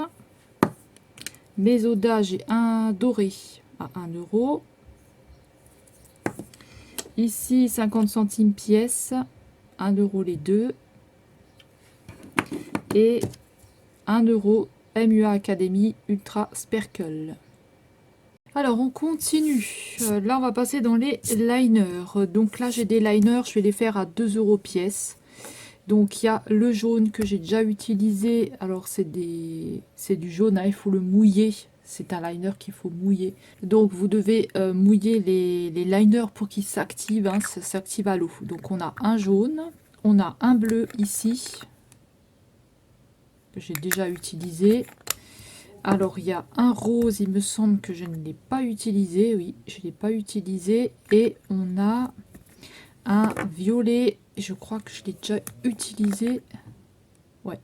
Speaker 1: Mesoda, j'ai un doré à 1 €. Ici, 50 centimes pièce. 1 € les deux. Et 1 € MUA Academy Ultra Sparkle. Alors on continue. Là on va passer dans les liners. Donc là j'ai des liners, je vais les faire à 2 € pièce. Donc il y a le jaune que j'ai déjà utilisé. Alors c'est du jaune, hein, il faut le mouiller. C'est un liner qu'il faut mouiller. Donc vous devez mouiller les liners pour qu'ils s'activent. Hein, ça s'active à l'eau. Donc on a un jaune, on a un bleu ici. Que j'ai déjà utilisé. Alors il y a un rose, il me semble que je ne l'ai pas utilisé. Oui, je ne l'ai pas utilisé. Et on a un violet. Je crois que je l'ai déjà utilisé. Ouais.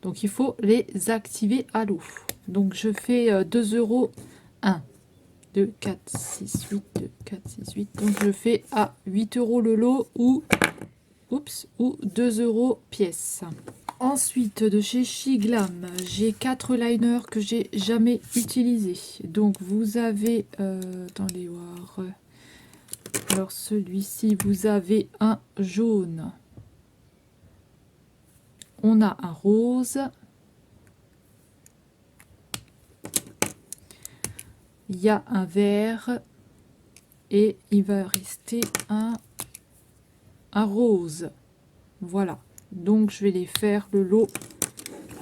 Speaker 1: Donc il faut les activer à l'eau. Donc je fais 2 €. 1, 2, 4, 6, 8, 2, 4, 6, 8. Donc je fais à 8 € le lot ou 2 € pièce. Ensuite, de chez Shiglam, j'ai 4 liners que j'ai jamais utilisés. Donc, vous avez... attendez voir. Alors, celui-ci, vous avez un jaune. On a un rose. Il y a un vert. Et il va rester un rose. Voilà. Donc, je vais les faire le lot.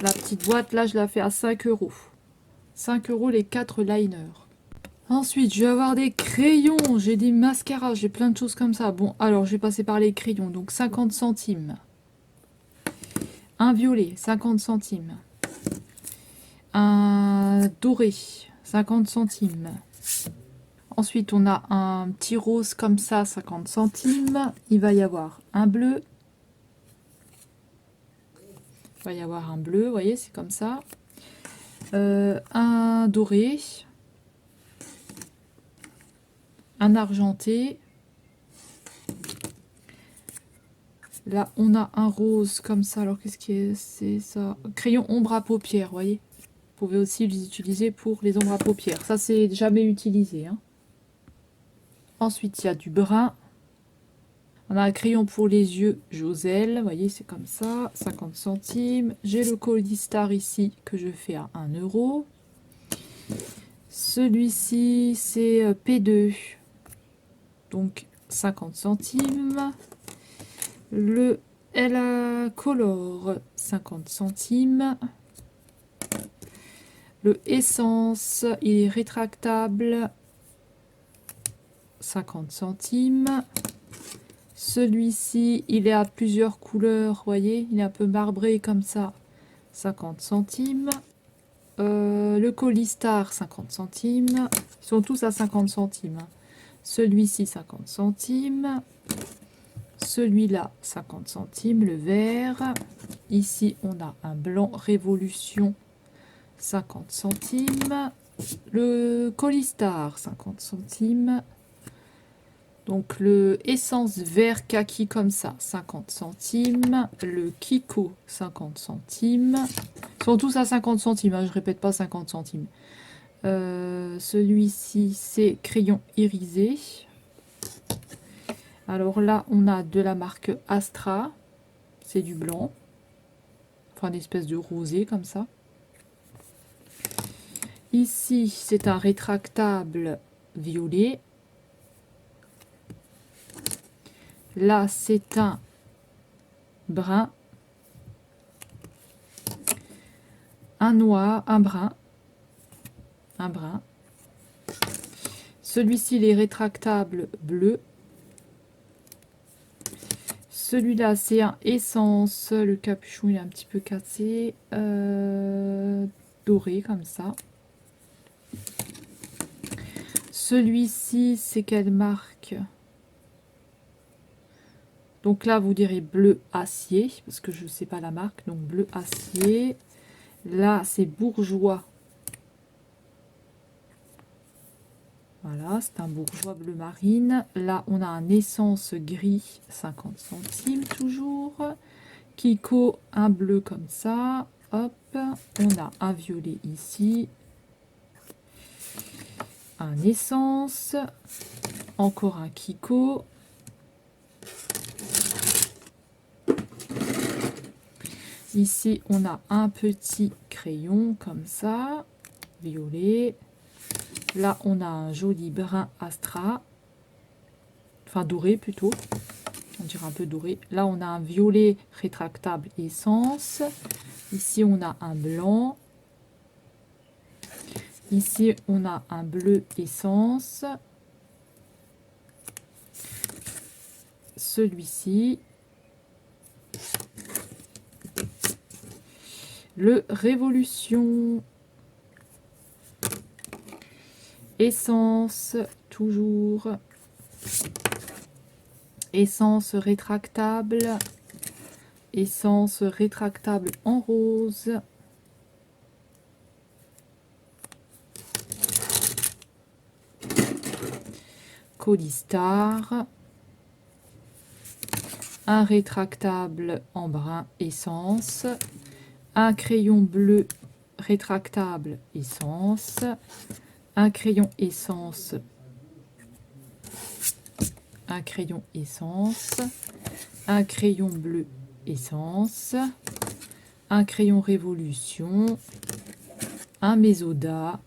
Speaker 1: La petite boîte, là, je la fais à 5 €. 5 € les 4 liners. Ensuite, je vais avoir des crayons. J'ai des mascaras. J'ai plein de choses comme ça. Bon, alors, je vais passer par les crayons. Donc, 50 centimes. Un violet, 50 centimes. Un doré, 50 centimes. Ensuite, on a un petit rose comme ça, 50 centimes. Il va y avoir un bleu. Il va y avoir un bleu, vous voyez, c'est comme ça. Un doré. Un argenté. Là, on a un rose comme ça. Alors, qu'est-ce qui est? C'est ça. Crayon ombre à paupières, vous voyez. Vous pouvez aussi les utiliser pour les ombres à paupières. Ça, c'est jamais utilisé. Hein. Ensuite, il y a du brun. On a un crayon pour les yeux Josel. Vous voyez, c'est comme ça. 50 centimes. J'ai le Coldistar ici que je fais à 1 euro. Celui-ci, c'est P2. Donc, 50 centimes. Le Ella Color, 50 centimes. Le Essence, il est rétractable, 50 centimes. Celui-ci, il est à plusieurs couleurs, voyez, il est un peu marbré comme ça, 50 centimes. Le Colistar, 50 centimes. Ils sont tous à 50 centimes. Celui-ci, 50 centimes. Celui-là, 50 centimes, le vert. Ici, on a un blanc Révolution, 50 centimes. Le Colistar, 50 centimes. Donc le Essence vert kaki comme ça, 50 centimes. Le Kiko, 50 centimes. Ils sont tous à 50 centimes, hein, je répète pas 50 centimes. Celui-ci, c'est crayon irisé. Alors là, on a de la marque Astra. C'est du blanc. Enfin, une espèce de rosé comme ça. Ici, c'est un rétractable violet. Là, c'est un brun. Un noir, un brun. Un brun. Celui-ci, il est rétractable bleu. Celui-là, c'est un essence. Le capuchon, il est un petit peu cassé. Doré, comme ça. Celui-ci, c'est quelle marque? Donc là, vous direz bleu acier, parce que je ne sais pas la marque. Donc bleu acier. Là, c'est bourgeois. Voilà, c'est un bourgeois bleu marine. Là, on a un essence gris, 50 centimes toujours. Kiko, un bleu comme ça. Hop, on a un violet ici. Un essence. Encore un Kiko. Ici, on a un petit crayon comme ça, violet. Là, on a un joli brun Astra. Enfin, doré plutôt. On dirait un peu doré. Là, on a un violet rétractable essence. Ici, on a un blanc. Ici, on a un bleu essence. Celui-ci. Le Révolution. Essence, toujours. Essence rétractable. Essence rétractable en rose. Colistar. Un rétractable en brun essence. Un crayon bleu rétractable essence. Un crayon essence. Un crayon essence. Un crayon bleu essence. Un crayon révolution. Un mésoda.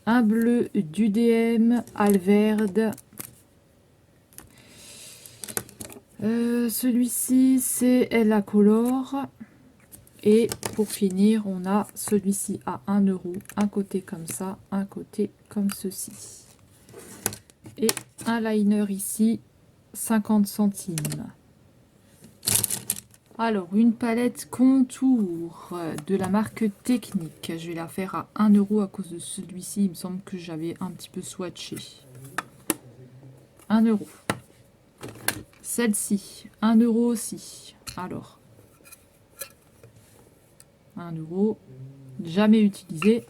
Speaker 1: Un bleu d'UDM Alverde. Celui-ci, c'est Ella Color. Et pour finir, on a celui-ci à 1 euro. Un côté comme ça, un côté comme ceci. Et un liner ici, 50 centimes. Alors, une palette contour de la marque Technique. Je vais la faire à 1 euro à cause de celui-ci. Il me semble que j'avais un petit peu swatché. 1 euro. Celle-ci, 1 euro aussi. Alors, 1 euro. Jamais utilisé.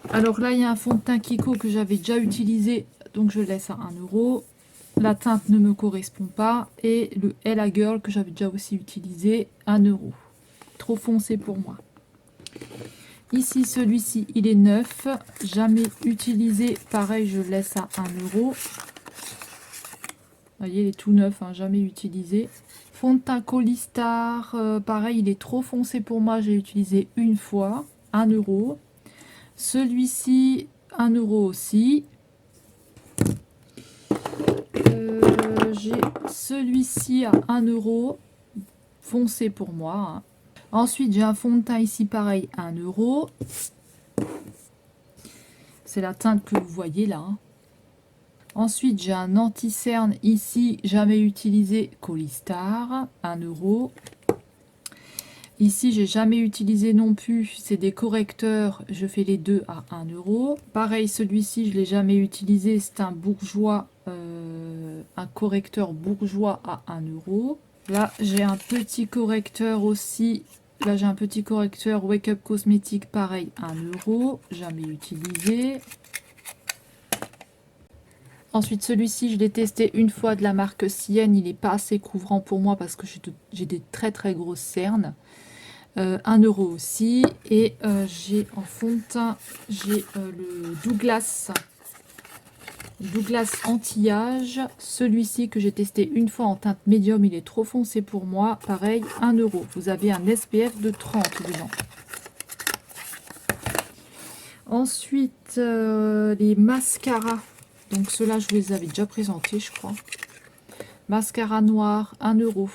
Speaker 1: Alors là, il y a un fond de teint Kiko que j'avais déjà utilisé. Donc, je laisse à 1 euro. la teinte ne me correspond pas. Et le Ella Girl que j'avais déjà aussi utilisé, 1 euro. Trop foncé pour moi. Ici, celui-ci, il est neuf, jamais utilisé. Pareil, je laisse à 1 euro. Vous voyez, il est tout neuf, hein, jamais utilisé. Fond de teint Colistar, pareil, il est trop foncé pour moi. J'ai utilisé une fois, 1 euro. Celui-ci, 1 euro aussi. J'ai celui-ci à 1 euro, foncé pour moi. Hein. Ensuite, j'ai un fond de teint ici, pareil, 1 euro. C'est la teinte que vous voyez là. Hein. Ensuite, j'ai un anti-cerne ici, jamais utilisé, Colistar, 1 euro. Ici, j'ai jamais utilisé non plus, c'est des correcteurs, je fais les deux à 1 euro. Pareil, celui-ci, je l'ai jamais utilisé, c'est un bourgeois, un correcteur bourgeois à 1 euro. Là, j'ai un petit correcteur aussi. Là, j'ai un petit correcteur Wake Up Cosmétique, pareil, 1 euro, jamais utilisé. Ensuite, celui-ci, je l'ai testé une fois de la marque Sienne. Il n'est pas assez couvrant pour moi parce que j'ai des très très grosses cernes. 1 euro aussi. Et j'ai en fond de teint, j'ai le Douglas Anti-Âge. Celui-ci que j'ai testé une fois en teinte médium, il est trop foncé pour moi. Pareil, 1 euro. Vous avez un SPF de 30 dedans. Ensuite, les mascaras. Donc ceux-là, je vous les avais déjà présentés, je crois. Mascara noir, 1 euro.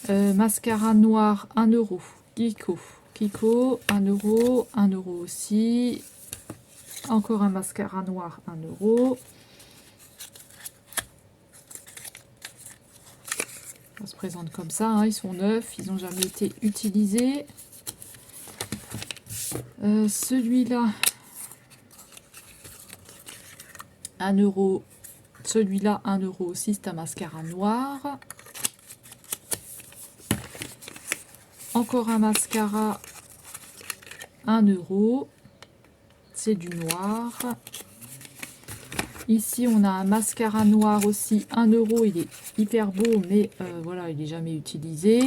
Speaker 1: Mascara noir, 1 euro. Kiko, 1 euro. 1 euro aussi. Encore un mascara noir, 1 euro. Ça se présente comme ça, hein, ils sont neufs, ils n'ont jamais été utilisés. Celui-là, 1 euro. Celui-là, 1 euro aussi, c'est un mascara noir. Encore un mascara, 1 euro. C'est du noir. Ici, on a un mascara noir aussi, 1 euro. Il est hyper beau, mais voilà, il n'est jamais utilisé.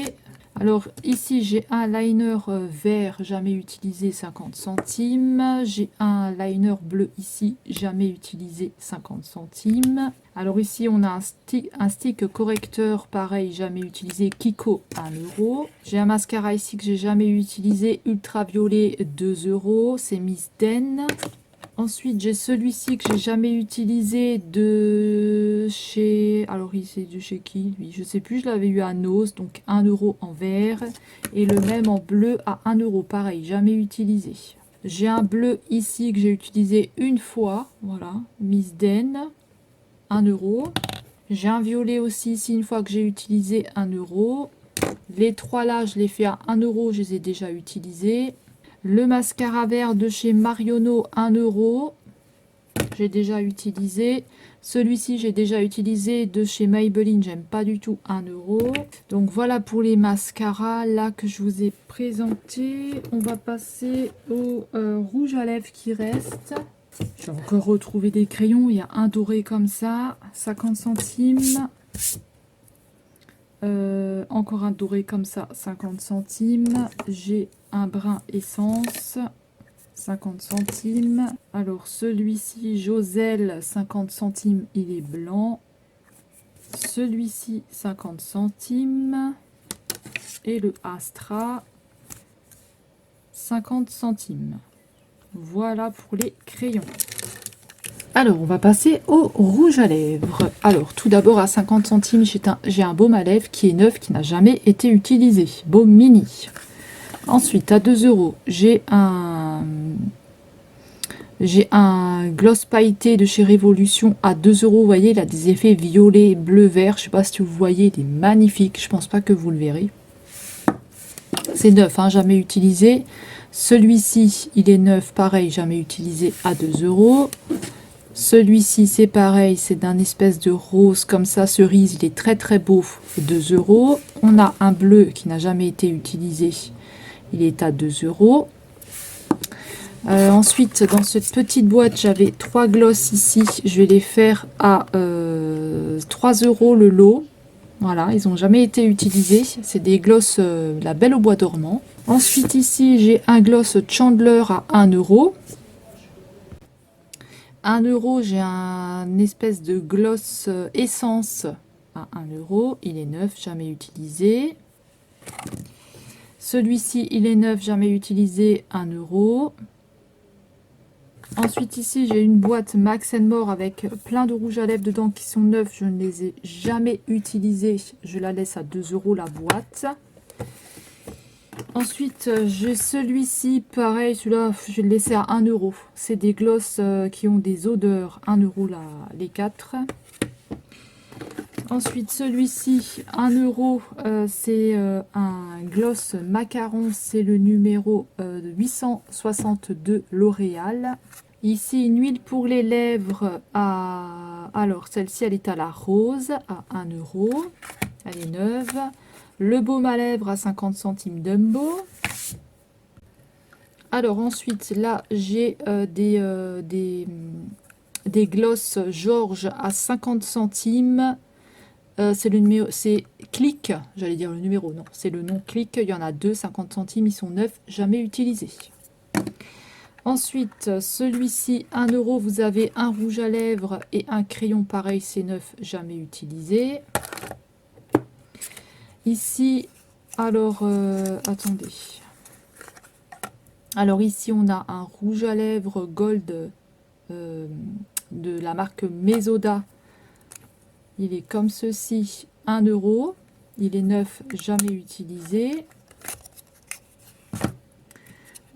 Speaker 1: Alors ici, j'ai un liner vert, jamais utilisé, 50 centimes. J'ai un liner bleu ici, jamais utilisé, 50 centimes. Alors ici, on a un stick correcteur, pareil, jamais utilisé, Kiko, 1 euro. J'ai un mascara ici que j'ai jamais utilisé, ultraviolet, 2 euros. C'est Miss Den. Ensuite, j'ai celui-ci que j'ai jamais utilisé de chez... Alors, c'est de chez qui, lui? Je sais plus, je l'avais eu à Nose, donc 1 euro en vert. Et le même en bleu à 1 euro, pareil, jamais utilisé. J'ai un bleu ici que j'ai utilisé une fois, voilà, Miss Den, 1 euro. J'ai un violet aussi ici, une fois que j'ai utilisé, 1 euro. Les trois là, je les fais à 1 euro, je les ai déjà utilisés. Le mascara vert de chez Marionneau, 1 euro. J'ai déjà utilisé. Celui-ci, j'ai déjà utilisé de chez Maybelline. J'aime pas du tout, 1 euro. Donc voilà pour les mascaras là que je vous ai présenté. On va passer au rouge à lèvres qui reste. J'ai encore retrouvé des crayons. Il y a un doré comme ça, 50 centimes. Encore un doré comme ça, 50 centimes. J'ai un brun essence, 50 centimes. Alors celui-ci, Joselle, 50 centimes, il est blanc. Celui-ci, 50 centimes. Et le Astra, 50 centimes. Voilà pour les crayons. Alors, on va passer au rouge à lèvres. Alors, tout d'abord, à 50 centimes, j'ai un baume à lèvres qui est neuf, qui n'a jamais été utilisé. Baume mini. Ensuite, à 2 euros, j'ai un gloss pailleté de chez Révolution à 2 euros. Vous voyez, il a des effets violet, bleu, vert. Je ne sais pas si vous voyez, il est magnifique. Je ne pense pas que vous le verrez. C'est neuf, hein, jamais utilisé. Celui-ci, il est neuf, pareil, jamais utilisé, à 2 euros. Celui-ci, c'est pareil, c'est d'un espèce de rose comme ça, cerise, il est très très beau, 2 euros. On a un bleu qui n'a jamais été utilisé, il est à 2 euros. Ensuite, dans cette petite boîte, j'avais 3 glosses ici, je vais les faire à 3 € le lot. Voilà, ils n'ont jamais été utilisés. C'est des gloss La Belle au Bois dormant. Ensuite, ici, j'ai un gloss Chandler à 1 €. 1 €, j'ai un espèce de gloss essence à 1 €. Il est neuf, jamais utilisé. Celui-ci, il est neuf, jamais utilisé, 1 €. Ensuite, ici, j'ai une boîte Max More avec plein de rouges à lèvres dedans qui sont neufs. Je ne les ai jamais utilisés. Je la laisse à 2 € la boîte. Ensuite, j'ai celui-ci, pareil, celui-là, je vais le laisser à 1 €. C'est des gloss qui ont des odeurs, 1 € les 4. Ensuite, celui-ci, 1 €, c'est un gloss macaron, c'est le numéro 862 L'Oréal. Ici, une huile pour les lèvres à... Alors, celle-ci, elle est à la rose, à 1 €. Elle est neuve. Le baume à lèvres à 50 centimes Dumbo. Alors, ensuite, là, j'ai des gloss Georges à 50 centimes. C'est le numéro, c'est Click, j'allais dire le numéro, non, c'est le nom Click. Il y en a deux, 50 centimes, ils sont neufs, jamais utilisés. Ensuite, celui-ci, 1 €, vous avez un rouge à lèvres et un crayon, pareil, c'est neuf, jamais utilisé. Ici, alors, attendez. Alors ici, on a un rouge à lèvres Gold de la marque Mesoda. Il est comme ceci, 1 €. Il est neuf, jamais utilisé.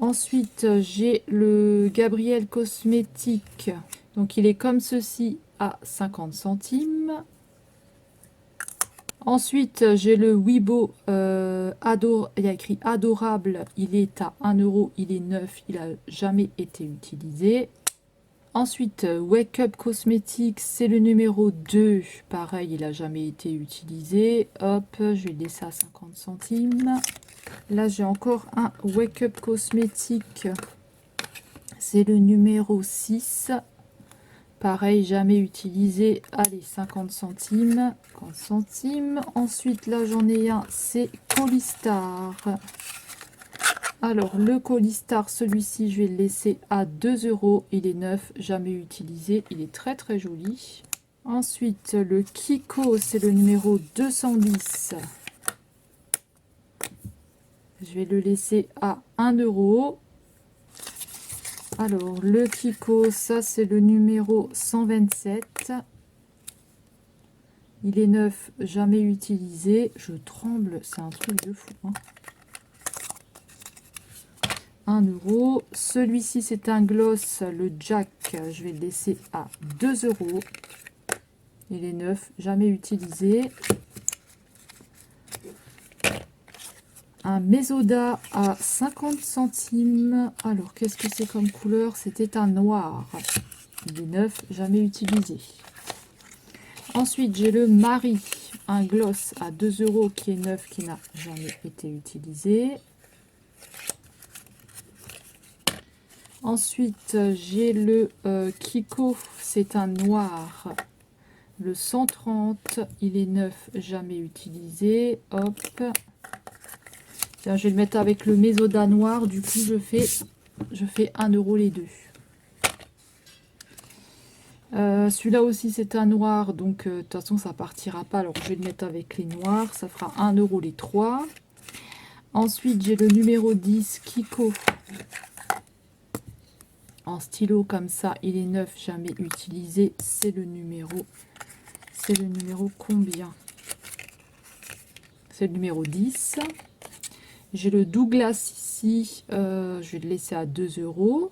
Speaker 1: Ensuite, j'ai le Gabriel Cosmétique. Donc, il est comme ceci à 50 centimes. Ensuite, j'ai le Wibo il y a écrit Adorable. Il est à 1 €. Il est neuf. Il n'a jamais été utilisé. Ensuite, Wake Up Cosmetics, c'est le numéro 2. Pareil, il n'a jamais été utilisé. Hop, je vais le laisser à 50 centimes. Là, j'ai encore un Wake Up Cosmetics. C'est le numéro 6. Pareil, jamais utilisé. Allez, 50 centimes. 50 centimes. Ensuite, là, j'en ai un, c'est Colistar. Alors, le Colistar, celui-ci, je vais le laisser à 2 €. Il est neuf, jamais utilisé. Il est très, très joli. Ensuite, le Kiko, c'est le numéro 210. Je vais le laisser à 1 €. Alors, le Kiko, ça, c'est le numéro 127. Il est neuf, jamais utilisé. Je tremble, c'est un truc de fou, hein. 1 €. Celui-ci, c'est un gloss, le Jack. Je vais le laisser à 2 €. Il est neuf, jamais utilisé. Un Mesoda à 50 centimes. Alors, qu'est-ce que c'est comme couleur? C'était un noir. Il est neuf, jamais utilisé. Ensuite, j'ai le Marie. Un gloss à 2 € qui est neuf, qui n'a jamais été utilisé. Ensuite, j'ai le Kiko, c'est un noir, le 130, il est neuf, jamais utilisé. Hop. Tiens, je vais le mettre avec le Mesoda noir, du coup je fais 1 € les deux. Celui-là aussi c'est un noir, donc de toute façon ça partira pas, alors je vais le mettre avec les noirs, ça fera 1 € les trois. Ensuite, j'ai le numéro 10, Kiko. En stylo comme ça, il est neuf, jamais utilisé. C'est le numéro combien? C'est le numéro 10. J'ai le Douglas ici, je vais le laisser à 2 €.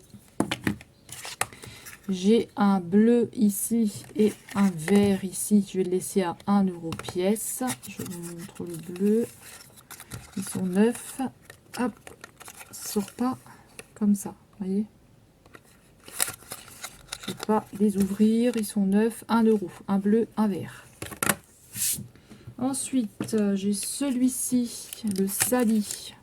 Speaker 1: J'ai un bleu ici et un vert ici, je vais le laisser à 1 € pièce. Je vous montre le bleu. Ils sont neufs. Hop, ça sort pas comme ça, voyez. Je ne vais pas les ouvrir, ils sont neufs, 1 €, un bleu, un vert. Ensuite, j'ai celui-ci, le Sally.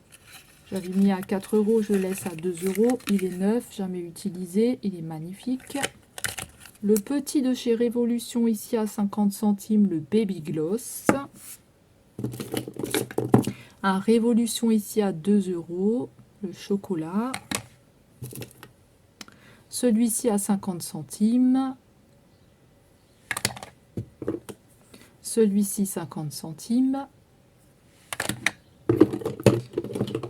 Speaker 1: J'avais mis à 4 €, je le laisse à 2 €. Il est neuf, jamais utilisé, il est magnifique. Le petit de chez Révolution ici à 50 centimes, le Baby Gloss. Un Révolution ici à 2 €, le chocolat. Celui-ci à 50 centimes. Celui-ci 50 centimes.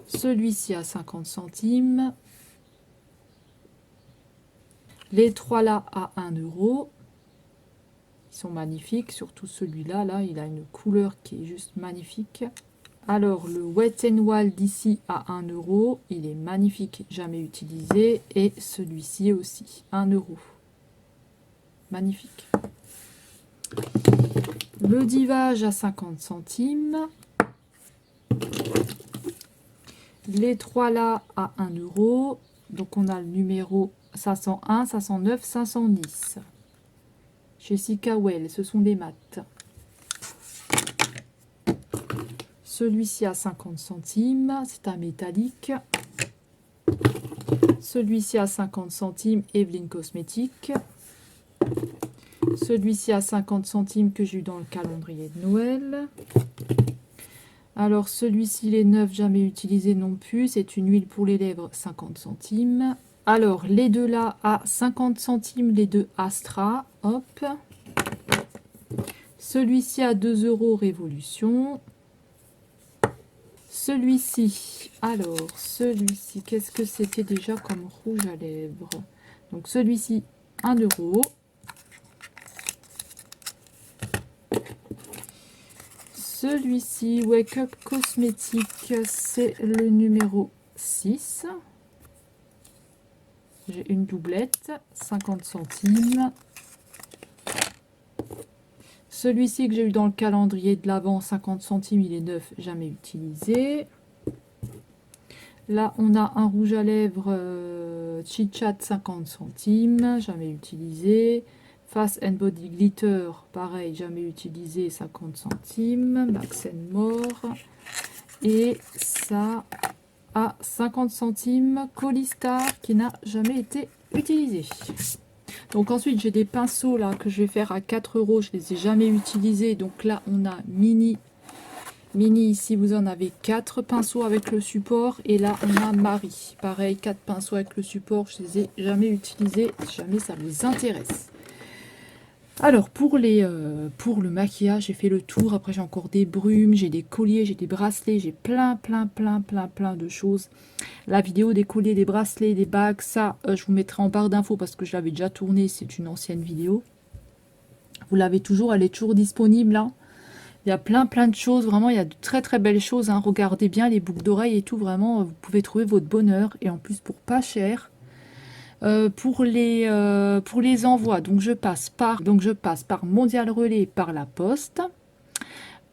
Speaker 1: Celui-ci à 50 centimes. Les trois là à 1 €. Ils sont magnifiques, surtout celui-là, là, il a une couleur qui est juste magnifique. Alors, le Wet n Wild d'ici à 1 €, il est magnifique, jamais utilisé. Et celui-ci aussi, 1 €. Magnifique. Le Divage à 50 centimes. Les trois là à 1 €. Donc, on a le numéro 501, 509, 510. Jessica Well, ce sont des maths. Celui-ci à 50 centimes, c'est un métallique. Celui-ci à 50 centimes, Evelyn Cosmetics. Celui-ci à 50 centimes que j'ai eu dans le calendrier de Noël. Alors celui-ci, les neufs, jamais utilisé non plus. C'est une huile pour les lèvres, 50 centimes. Alors les deux là à 50 centimes, les deux Astra. Hop. Celui-ci à 2 € Révolution. Celui-ci, alors celui-ci, qu'est-ce que c'était déjà comme rouge à lèvres? Donc celui-ci, 1 €. Celui-ci, Wake Up Cosmetics, c'est le numéro 6. J'ai une doublette, 50 centimes. Celui-ci que j'ai eu dans le calendrier de l'Avent, 50 centimes, il est neuf, jamais utilisé. Là, on a un rouge à lèvres Chit Chat, 50 centimes, jamais utilisé. Face and Body Glitter, pareil, jamais utilisé, 50 centimes. Max More. Et ça à 50 centimes, Colistar, qui n'a jamais été utilisé. Donc ensuite, j'ai des pinceaux là que je vais faire à 4 €. Je les ai jamais utilisés. Donc là, on a Mini. Mini, ici, vous en avez 4 pinceaux avec le support. Et là, on a Marie. Pareil, 4 pinceaux avec le support. Je les ai jamais utilisés. Si jamais ça vous intéresse. Alors, pour le maquillage, j'ai fait le tour. Après, j'ai encore des brumes, j'ai des colliers, j'ai des bracelets. J'ai plein de choses. La vidéo des colliers, des bracelets, des bagues, ça, je vous mettrai en barre d'infos parce que je l'avais déjà tournée. C'est une ancienne vidéo. Vous l'avez toujours, elle est toujours disponible là. Il y a plein de choses. Vraiment, il y a de très belles choses. Hein. Regardez bien les boucles d'oreilles et tout. Vraiment, vous pouvez trouver votre bonheur. Et en plus, pour pas cher. Pour les envois, donc je passe par Mondial Relais, par la poste,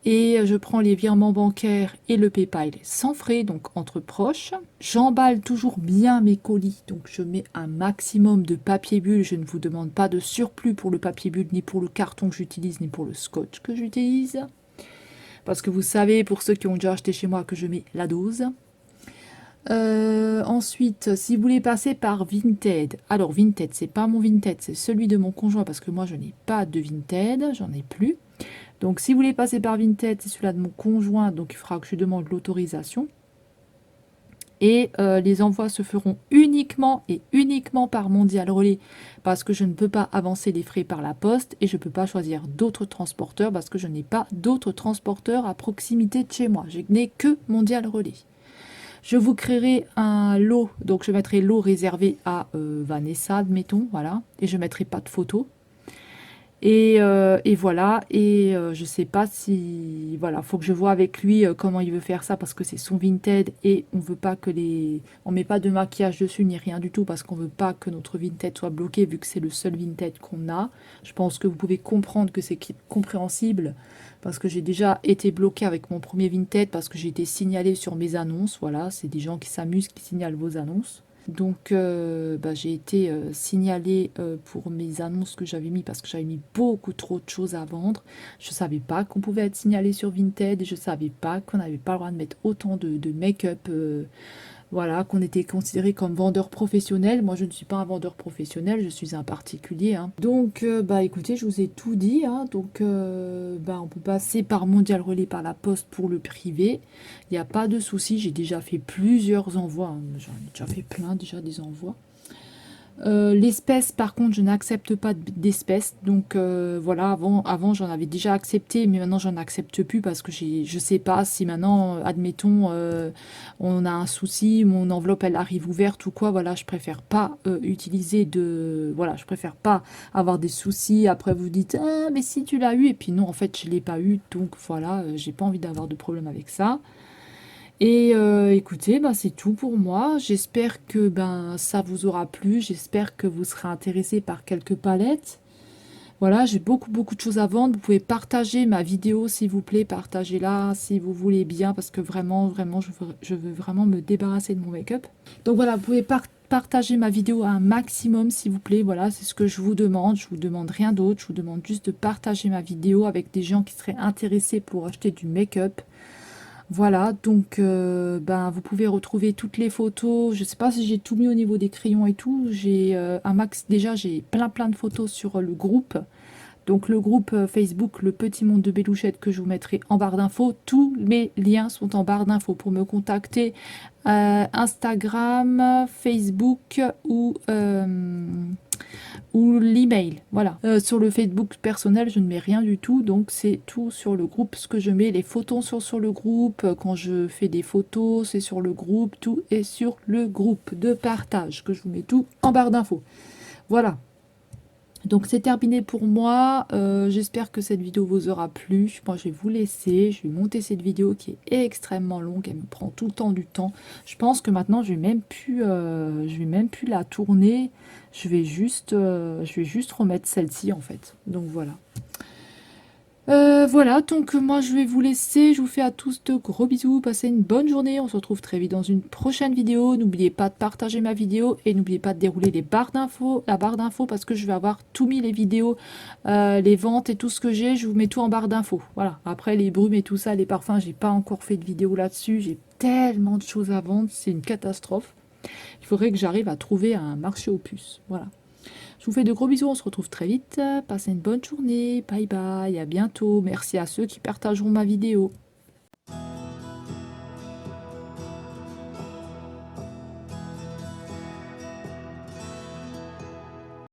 Speaker 1: et je prends les virements bancaires et le PayPal sans frais, donc entre proches. J'emballe toujours bien mes colis, donc je mets un maximum de papier bulle. Je ne vous demande pas de surplus pour le papier bulle, ni pour le carton que j'utilise, ni pour le scotch que j'utilise, parce que vous savez, pour ceux qui ont déjà acheté chez moi, que je mets la dose. Ensuite, si vous voulez passer par Vinted, alors Vinted, c'est pas mon Vinted, c'est celui de mon conjoint parce que moi je n'ai pas de Vinted, j'en ai plus. Donc si vous voulez passer par Vinted, c'est celui-là de mon conjoint, donc il faudra que je demande l'autorisation. Et les envois se feront uniquement par Mondial Relais parce que je ne peux pas avancer les frais par la poste et je ne peux pas choisir d'autres transporteurs parce que je n'ai pas d'autres transporteurs à proximité de chez moi. Je n'ai que Mondial Relais. Je vous créerai un lot, donc je mettrai lot réservé à Vanessa, admettons, voilà, et je ne mettrai pas de photos. Et voilà, et je ne sais pas si, voilà, faut que je vois avec lui comment il veut faire ça, parce que c'est son Vinted, et on veut pas que on met pas de maquillage dessus, ni rien du tout, parce qu'on veut pas que notre Vinted soit bloqué, vu que c'est le seul Vinted qu'on a. Je pense que vous pouvez comprendre que c'est compréhensible, parce que j'ai déjà été bloquée avec mon premier Vinted, parce que j'ai été signalée sur mes annonces, voilà, c'est des gens qui s'amusent, qui signalent vos annonces. Donc j'ai été signalée pour mes annonces que j'avais mis parce que j'avais mis beaucoup trop de choses à vendre. Je ne savais pas qu'on pouvait être signalé sur Vinted et je ne savais pas qu'on n'avait pas le droit de mettre autant de make-up Voilà, qu'on était considéré comme vendeur professionnel. Moi, je ne suis pas un vendeur professionnel, je suis un particulier, hein. Donc, bah écoutez, je vous ai tout dit, hein. Donc, bah, on peut passer par Mondial Relais par la poste pour le privé. Il n'y a pas de souci, j'ai déjà fait plusieurs envois, hein. J'en ai déjà fait plein, déjà des envois. L'espèce, par contre, je n'accepte pas d'espèce. Donc voilà, avant j'en avais déjà accepté, mais maintenant j'en accepte plus parce que je sais pas si maintenant, admettons, on a un souci, mon enveloppe elle arrive ouverte ou quoi. Voilà, je préfère pas utiliser de, voilà, je préfère pas avoir des soucis. Après vous dites, ah mais si tu l'as eu, et puis non, en fait je l'ai pas eu. Donc voilà, j'ai pas envie d'avoir de problème avec ça. Et écoutez, ben, c'est tout pour moi. J'espère que ben, ça vous aura plu. J'espère que vous serez intéressé par quelques palettes. Voilà, j'ai beaucoup de choses à vendre. Vous pouvez partager ma vidéo, s'il vous plaît. Partagez-la si vous voulez bien, parce que vraiment, je veux vraiment me débarrasser de mon make-up. Donc voilà, vous pouvez partager ma vidéo à un maximum, s'il vous plaît. Voilà, c'est ce que je vous demande. Je vous demande rien d'autre. Je vous demande juste de partager ma vidéo avec des gens qui seraient intéressés pour acheter du make-up. Voilà, donc ben, vous pouvez retrouver toutes les photos. Je ne sais pas si j'ai tout mis au niveau des crayons et tout. J'ai un max, déjà j'ai plein de photos sur le groupe. Donc le groupe Facebook, le Petit Monde de Bélouchette, que je vous mettrai en barre d'infos. Tous mes liens sont en barre d'infos pour me contacter. Instagram, Facebook ou l'email. Voilà. Sur le Facebook personnel, je ne mets rien du tout. Donc c'est tout sur le groupe. Ce que je mets, les photos sont sur le groupe. Quand je fais des photos, c'est sur le groupe. Tout est sur le groupe de partage, que je vous mets tout en barre d'infos. Voilà. Donc c'est terminé pour moi. J'espère que cette vidéo vous aura plu. Moi je vais vous laisser. Je vais monter cette vidéo qui est extrêmement longue. Elle me prend tout le temps du temps. Je pense que maintenant je vais même plus la tourner. Je vais juste remettre celle-ci en fait. Donc voilà. Voilà, donc moi je vais vous laisser, je vous fais à tous de gros bisous, passez une bonne journée, on se retrouve très vite dans une prochaine vidéo, n'oubliez pas de partager ma vidéo et n'oubliez pas de dérouler les barres d'infos, la barre d'infos parce que je vais avoir tout mis les vidéos, les ventes et tout ce que j'ai, je vous mets tout en barre d'infos, voilà. Après les brumes et tout ça, les parfums, j'ai pas encore fait de vidéo là-dessus, j'ai tellement de choses à vendre, c'est une catastrophe. Il faudrait que j'arrive à trouver un marché aux puces, voilà. Je vous fais de gros bisous, on se retrouve très vite. Passez une bonne journée. Bye bye, à bientôt. Merci à ceux qui partageront ma vidéo.